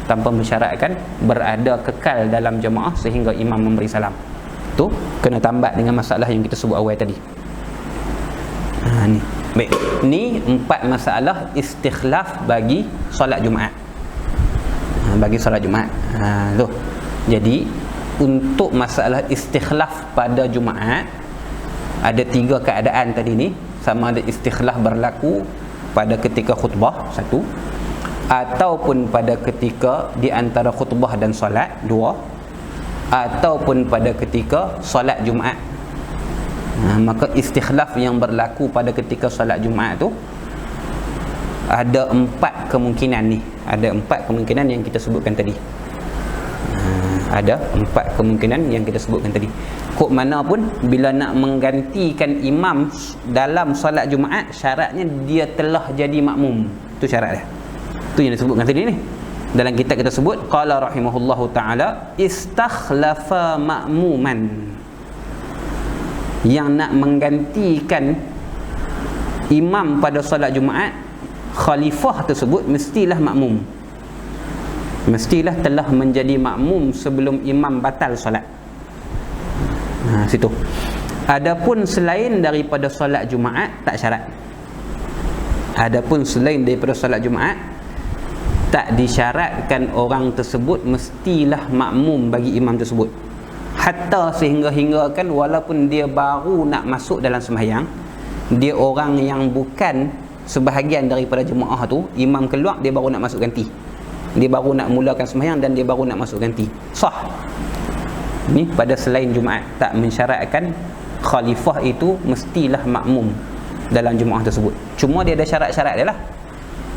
tanpa mensyaratkan berada kekal dalam jemaah sehingga imam memberi salam. Tu kena tambah dengan masalah yang kita sebut awal tadi. Ni baik, ni 4 masalah istikhlaf bagi solat Jumaat. Bagi solat Jumaat. Tu. Jadi untuk masalah istikhlaf pada Jumaat, ada 3 keadaan tadi ni. Sama ada istikhlaf berlaku pada ketika khutbah, 1, ataupun pada ketika di antara khutbah dan solat, 2, ataupun pada ketika solat Jumaat. Maka istikhlaf yang berlaku pada ketika solat Jumaat tu ada 4 kemungkinan ni. Ada 4 kemungkinan yang kita sebutkan tadi. Ada 4 kemungkinan yang kita sebutkan tadi. Kok mana pun, bila nak menggantikan imam dalam solat Jumaat, syaratnya dia telah jadi makmum. Itu syarat dia. Itu yang disebutkan tadi ni. Dalam kitab kita sebut, qala rahimahullahu ta'ala, istakhlafa ma'muman. Yang nak menggantikan imam pada solat Jumaat, khalifah tersebut mestilah makmum, mestilah telah menjadi makmum sebelum imam batal solat. Situ. Adapun selain daripada solat Jumaat tak syarat. Adapun selain daripada solat Jumaat tak disyaratkan orang tersebut mestilah makmum bagi imam tersebut. Hatta sehingga-hinggakan walaupun dia baru nak masuk dalam sembahyang, dia orang yang bukan sebahagian daripada jemaah tu, imam keluar, dia baru nak masuk ganti, dia baru nak mulakan sembahyang dan dia baru nak masuk ganti, sah. Ni pada selain Jumaat tak mensyaratkan khalifah itu mestilah makmum dalam jemaah tersebut. Cuma dia ada syarat-syarat dia lah.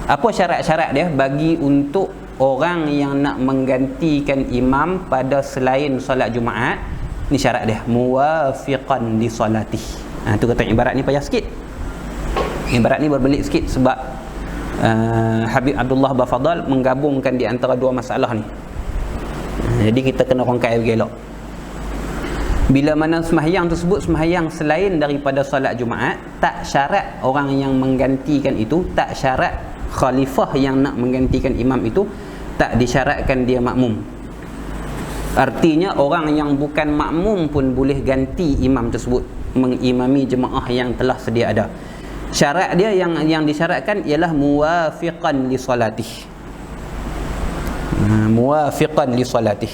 Apa syarat-syarat dia bagi untuk orang yang nak menggantikan imam pada selain solat Jumaat? Ni syarat dia, muwafiqan li solatih. Tu kata ibarat ni payah sikit. Ibarat ni berbelit sikit sebab Habib Abdullah Bafadal menggabungkan di antara 2 masalah ni. Jadi kita kena rangkai bergelak. Bila mana sembahyang tersebut sembahyang selain daripada solat Jumaat, tak syarat orang yang menggantikan itu, tak syarat khalifah yang nak menggantikan imam itu, tak disyaratkan dia makmum. Artinya orang yang bukan makmum pun boleh ganti imam tersebut, mengimami jemaah yang telah sedia ada. Syarat dia yang disyaratkan ialah muwafiqan li solatih. Muwafiqan li solatih.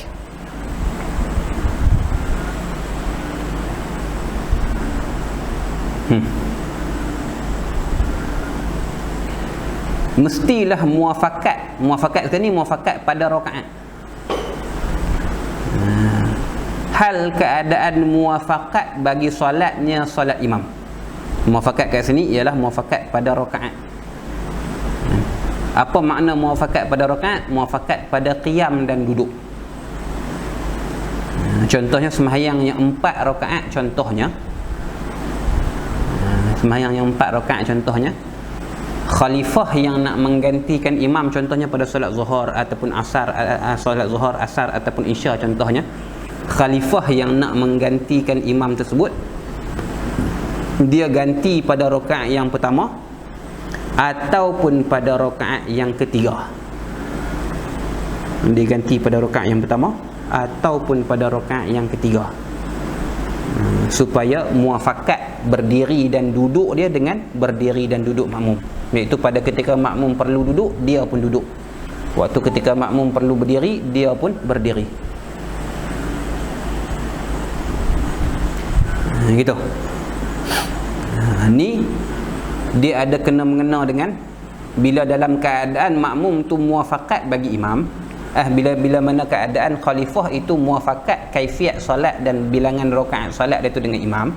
Mestilah muafakat. Muafakat sekarang ni muafakat pada rakaat. Hal keadaan muafakat bagi solatnya solat imam. Muafakat kat sini ialah muafakat pada rakaat. Apa makna muafakat pada rakaat? Muafakat pada qiyam dan duduk. Contohnya sembahyang yang 4 rakaat contohnya. Sembahyang yang 4 rakaat contohnya. Khalifah yang nak menggantikan imam contohnya pada solat zuhur ataupun asar, solat zuhur, asar ataupun isya contohnya. Khalifah yang nak menggantikan imam tersebut, dia ganti pada rakaat yang pertama ataupun pada rakaat yang ketiga. Dia ganti pada rakaat yang pertama ataupun pada rakaat yang ketiga, supaya muafakat berdiri dan duduk dia dengan berdiri dan duduk makmum. Iaitu pada ketika makmum perlu duduk, dia pun duduk. Waktu ketika makmum perlu berdiri, dia pun berdiri. Gitu. Ni dia ada kena mengena dengan bila dalam keadaan makmum tu muafakat bagi imam, bila mana keadaan khalifah itu muafakat kaifiat solat dan bilangan rakaat solat dia tu dengan imam.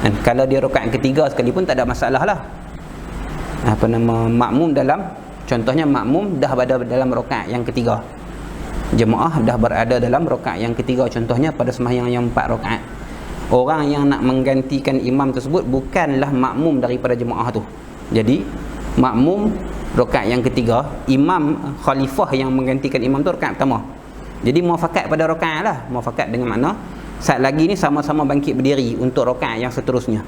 Dan kalau dia rakaat ketiga sekalipun tak ada masalah lah. Makmum dalam, contohnya makmum dah berada dalam rakaat yang ketiga, jemaah dah berada dalam rakaat yang ketiga, contohnya pada sembahyang yang 4 rakaat. Orang yang nak menggantikan imam tersebut bukanlah makmum daripada jemaah tu. Jadi makmum rakaat yang ketiga, imam khalifah yang menggantikan imam tu rakaat pertama. Jadi muafakat pada rakaat lah. Muafakat dengan makna saat lagi ni sama-sama bangkit berdiri untuk rakaat yang seterusnya.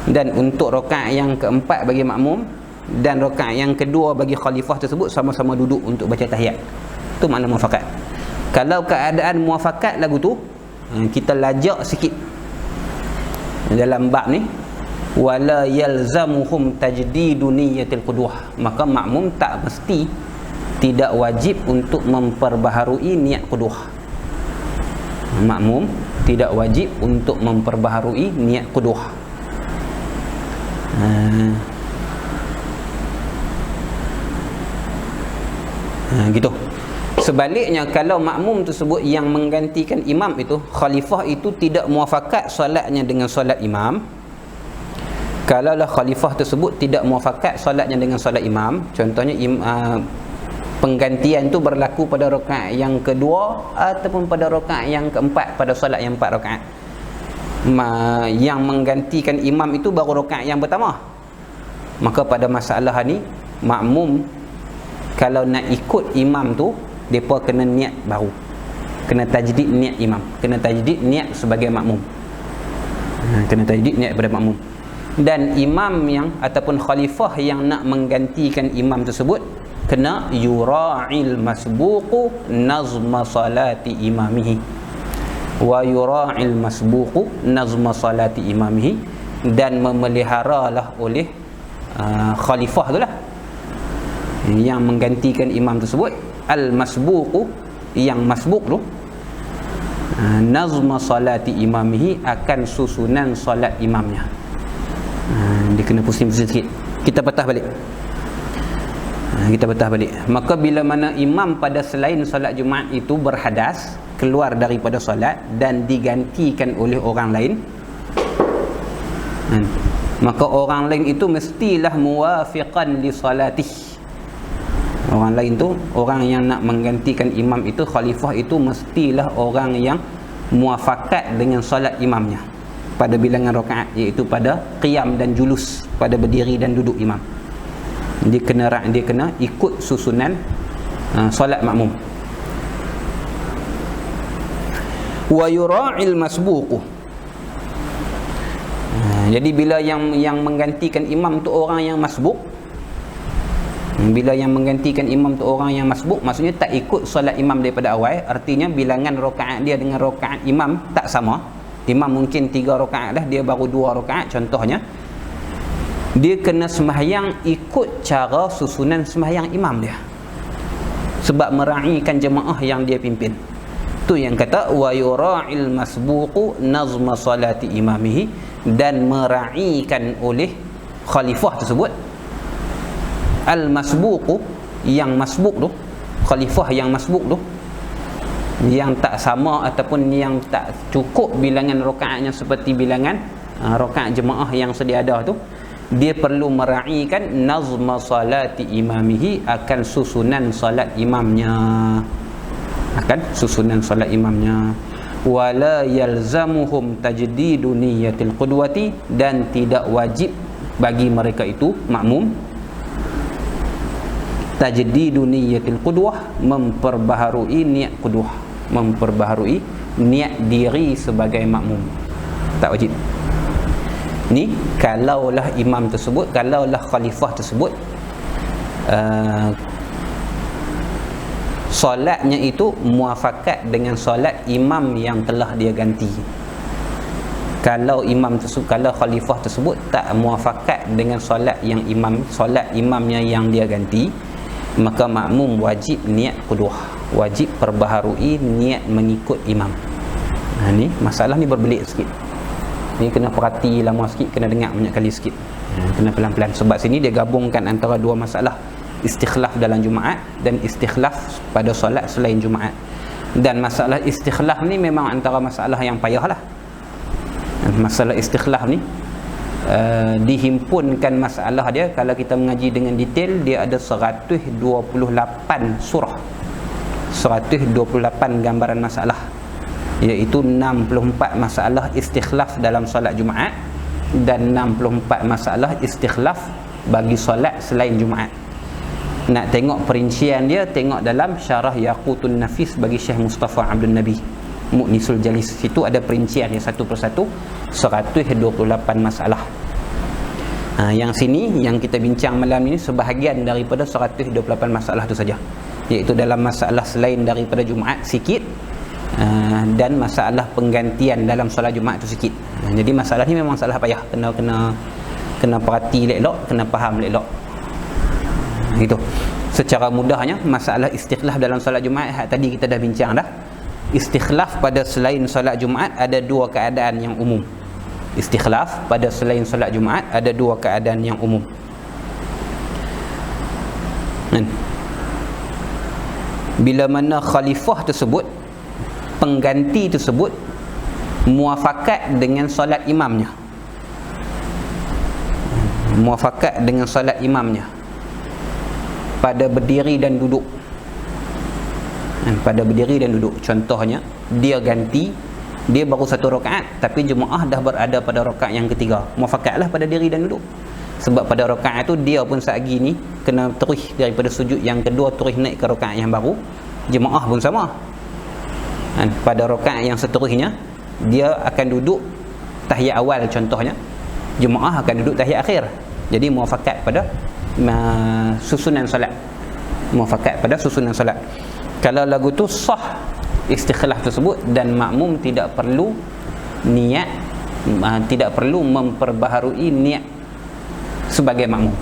Dan untuk rakaat yang keempat bagi makmum dan rakaat yang kedua bagi khalifah tersebut sama-sama duduk untuk baca tahiyat. Itu makna muafakat. Kalau keadaan muafakat lagu tu, kita lajak sikit dalam bab ni, wala yalzamuhum tajdidu niyyatil qudwah, maka makmum tak mesti, tidak wajib untuk memperbaharui niat qudwah. Makmum tidak wajib untuk memperbaharui niat qudwah. Gitu. Sebaliknya, kalau makmum tersebut yang menggantikan imam itu, khalifah itu tidak muafakat solatnya dengan solat imam. Kalaulah khalifah tersebut tidak muafakat solatnya dengan solat imam, contohnya penggantian tu berlaku pada rakaat yang kedua ataupun pada rakaat yang keempat pada solat yang 4 rakaat. Yang menggantikan imam itu baru rakaat yang pertama. Maka pada masalah ni, makmum kalau nak ikut imam tu, mereka kena niat baru, kena tajdid niat imam, kena tajdid niat sebagai makmum, kena tajdid niat pada makmum. Dan imam yang ataupun khalifah yang nak menggantikan imam tersebut kena yura'il masbuqu nazma salati imamihi, wa yura'il masbuqu nazma salati imamihi, dan memeliharalah oleh khalifah tu lah yang menggantikan imam tersebut, al-masbuqu, yang masbuq tu, nazma salati imamihi, akan susunan solat imamnya. Dia kena pusing-pusing sikit. Kita patah balik. Maka bila mana imam pada selain solat Jumaat itu berhadas, keluar daripada solat dan digantikan oleh orang lain, maka orang lain itu mestilah muwafiqan li salatih. Orang lain tu, orang yang nak menggantikan imam itu, khalifah itu, mestilah orang yang muafakat dengan solat imamnya pada bilangan rakaat, iaitu pada qiyam dan julus, pada berdiri dan duduk imam. Dia kena ikut susunan solat makmum. Wa yura'il masbuqu. Jadi bila yang menggantikan imam tu orang yang masbuq, bila yang menggantikan imam tu orang yang masbuk, maksudnya tak ikut solat imam daripada awal. Artinya bilangan rakaat dia dengan rakaat imam tak sama. Imam mungkin 3 rakaat dah, dia baru 2 rakaat contohnya. Dia kena sembahyang ikut cara susunan sembahyang imam dia, sebab meraihkan jemaah yang dia pimpin. Tu yang kata wa yura'il masbuqu nazma salati imamihi, dan meraihkan oleh khalifah tersebut al masbuqu, yang masbuk tu, khalifah yang masbuk tu, yang tak sama ataupun yang tak cukup bilangan rakaatnya seperti bilangan rakaat jemaah yang sedia ada tu, dia perlu meraihkan nazma salati imamihi, akan susunan salat imamnya, akan susunan salat imamnya. Wala yalzamuhum tajdidu niyatil qudwati, dan tidak wajib bagi mereka itu makmum tajdidu niyatil qudwah, memperbaharui niat qudwah, memperbaharui niat diri sebagai makmum. Tak wajib. Ni kalaulah imam tersebut, kalaulah khalifah tersebut solatnya itu muafakat dengan solat imam yang telah dia ganti. Kalau imam tersebut, kalau khalifah tersebut tak muafakat dengan solat yang imam, solat imamnya yang dia ganti, maka makmum wajib niat qudwah, wajib perbaharui niat mengikut imam. Ni masalah ni berbelit sikit. Ni kena perhati lama sikit, kena dengar banyak kali sikit. Kena pelan-pelan, sebab sini dia gabungkan antara dua masalah, istikhlaf dalam Jumaat dan istikhlaf pada solat selain Jumaat. Dan masalah istikhlaf ni memang antara masalah yang payah lah. Masalah istikhlaf ni dihimpunkan masalah dia, kalau kita mengaji dengan detail, dia ada 128 surah, 128 gambaran masalah, iaitu 64 masalah istikhlaf dalam solat Jumaat dan 64 masalah istikhlaf bagi solat selain Jumaat. Nak tengok perincian dia, tengok dalam Syarah Yaqutun Nafis bagi Syekh Mustafa Abdul Nabi Mu'nisul Jalis. Situ ada perincian dia satu persatu, 128 masalah. Yang sini yang kita bincang malam ini sebahagian daripada 128 masalah itu saja, iaitu dalam masalah selain daripada Jumaat sikit, dan masalah penggantian dalam solat Jumaat itu sikit. Jadi masalah ni memang masalah payah, kena perhati elok, kena faham elok. Itu secara mudahnya masalah istikhlaf dalam solat Jumaat tadi kita dah bincang dah. Istikhlaf pada selain solat Jumaat ada dua keadaan yang umum. Istikhlaf pada selain solat Jumaat ada dua keadaan yang umum. Bila mana khalifah tersebut, pengganti tersebut muafakat dengan solat imamnya, muafakat dengan solat imamnya pada berdiri dan duduk, pada berdiri dan duduk. Contohnya dia ganti, dia baru satu rakaat tapi jemaah dah berada pada rakaat yang ketiga, muafakatlah pada diri dan duduk. Sebab pada rakaat tu dia pun saat ni kena terus daripada sujud yang kedua terus naik ke rakaat yang baru, jemaah pun sama. Pada rakaat yang seterusnya dia akan duduk tahiyat awal contohnya, jemaah akan duduk tahiyat akhir. Jadi muafakat pada susunan solat, muafakat pada susunan solat. Kalau lagu tu sah istikhlaf tersebut, dan makmum tidak perlu niat, tidak perlu memperbaharui niat sebagai makmum,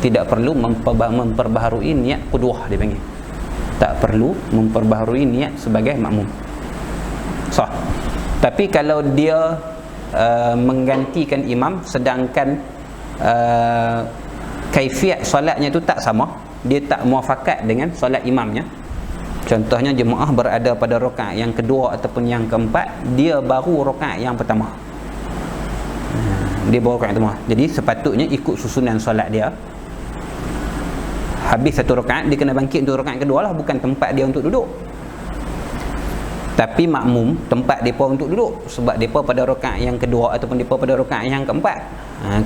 tidak perlu memperbaharui niat qudwah dia panggil, tak perlu memperbaharui niat sebagai makmum, sah. Tapi kalau dia menggantikan imam sedangkan kaifiat solatnya itu tak sama, dia tak muafakat dengan solat imamnya. Contohnya jemaah berada pada rakaat yang kedua ataupun yang keempat, dia baru rakaat yang pertama, dia baru rakaat pertama. Jadi sepatutnya ikut susunan solat dia. Habis satu rakaat dia kena bangkit untuk rakaat kedua lah, bukan tempat dia untuk duduk. Tapi makmum tempat depa untuk duduk, sebab depa pada rakaat yang kedua ataupun depa pada rakaat yang keempat.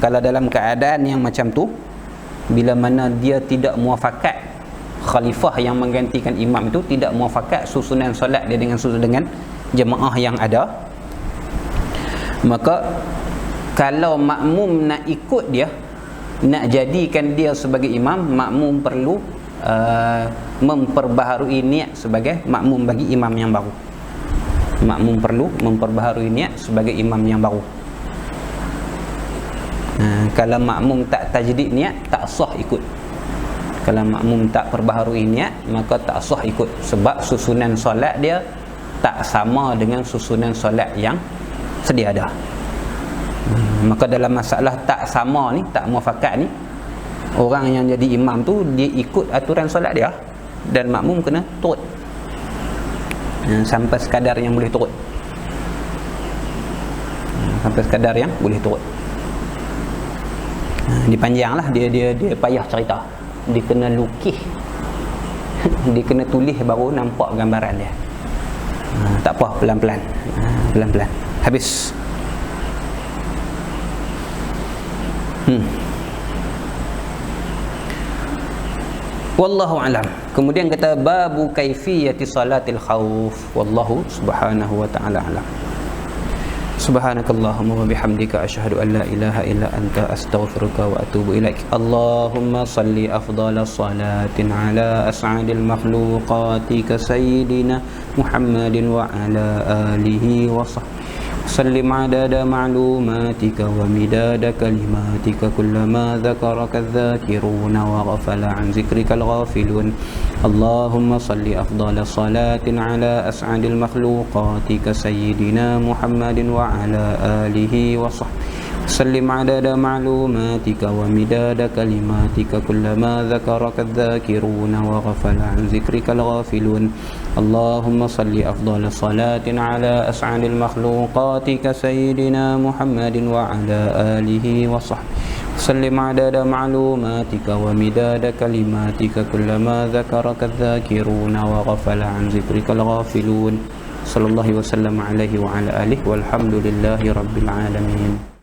Kalau dalam keadaan yang macam tu, bila mana dia tidak muafakat, khalifah yang menggantikan imam itu tidak muafakat susunan solat dia dengan jemaah yang ada, maka kalau makmum nak ikut dia, nak jadikan dia sebagai imam, makmum perlu memperbaharui niat sebagai makmum bagi imam yang baru. Makmum perlu memperbaharui niat sebagai imam yang baru. Kalau makmum tak tajdid niat, tak sah ikut. Kalau makmum tak perbaharui niat, maka tak sah ikut, sebab susunan solat dia tak sama dengan susunan solat yang sedia ada. Maka dalam masalah tak sama ni, tak muafakat ni, orang yang jadi imam tu dia ikut aturan solat dia dan makmum kena turut sampai sekadar yang boleh turut. Sampai sekadar yang boleh turut. Dipanjanglah dia payah cerita. Dia kena lukis. Dia kena tulis baru nampak gambaran dia. Tak apa, pelan-pelan. Pelan-pelan. Habis. Wallahu alam. Kemudian kata babu kaifiyati salatil khauf. Wallahu subhanahu wa ta'ala alam. Subhanakallahumma wa bihamdika asyhadu an la ilaha illa anta astaghfiruka wa atubu ilaik. Allahumma salli afdhala salatin ala as'adil makhluqati ka sayyidina Muhammadin wa ala alihi wa sahbihi sallim adada ma'lumatika wa midada kalimatika kullama dhakaraka adh-dhakiruna wa ghafala an zikrika al-ghafilun. Allahumma salli afdhala salatin ala as'adil makhluqati ka sayyidina Muhammadin wa ala alihi wa sahbihi sallim adada ma'lumatika wa midada kalimatika kullama dhakaraka adh-dhakiruna wa ghafala an zikrika al-ghafilun. Allahumma salli afdhala salatin ala as'adil makhluqati ka sayyidina Muhammadin wa ala alihi wa sahbihi sallim adada ma'lumatika wa midada kalimatika kullama dhakaraka adh-dhakiruna wa ghafala an zikrika al-ghafilun. Sallallahu wasallam alaihi wa ala alihi walhamdulillahi rabbil alamin.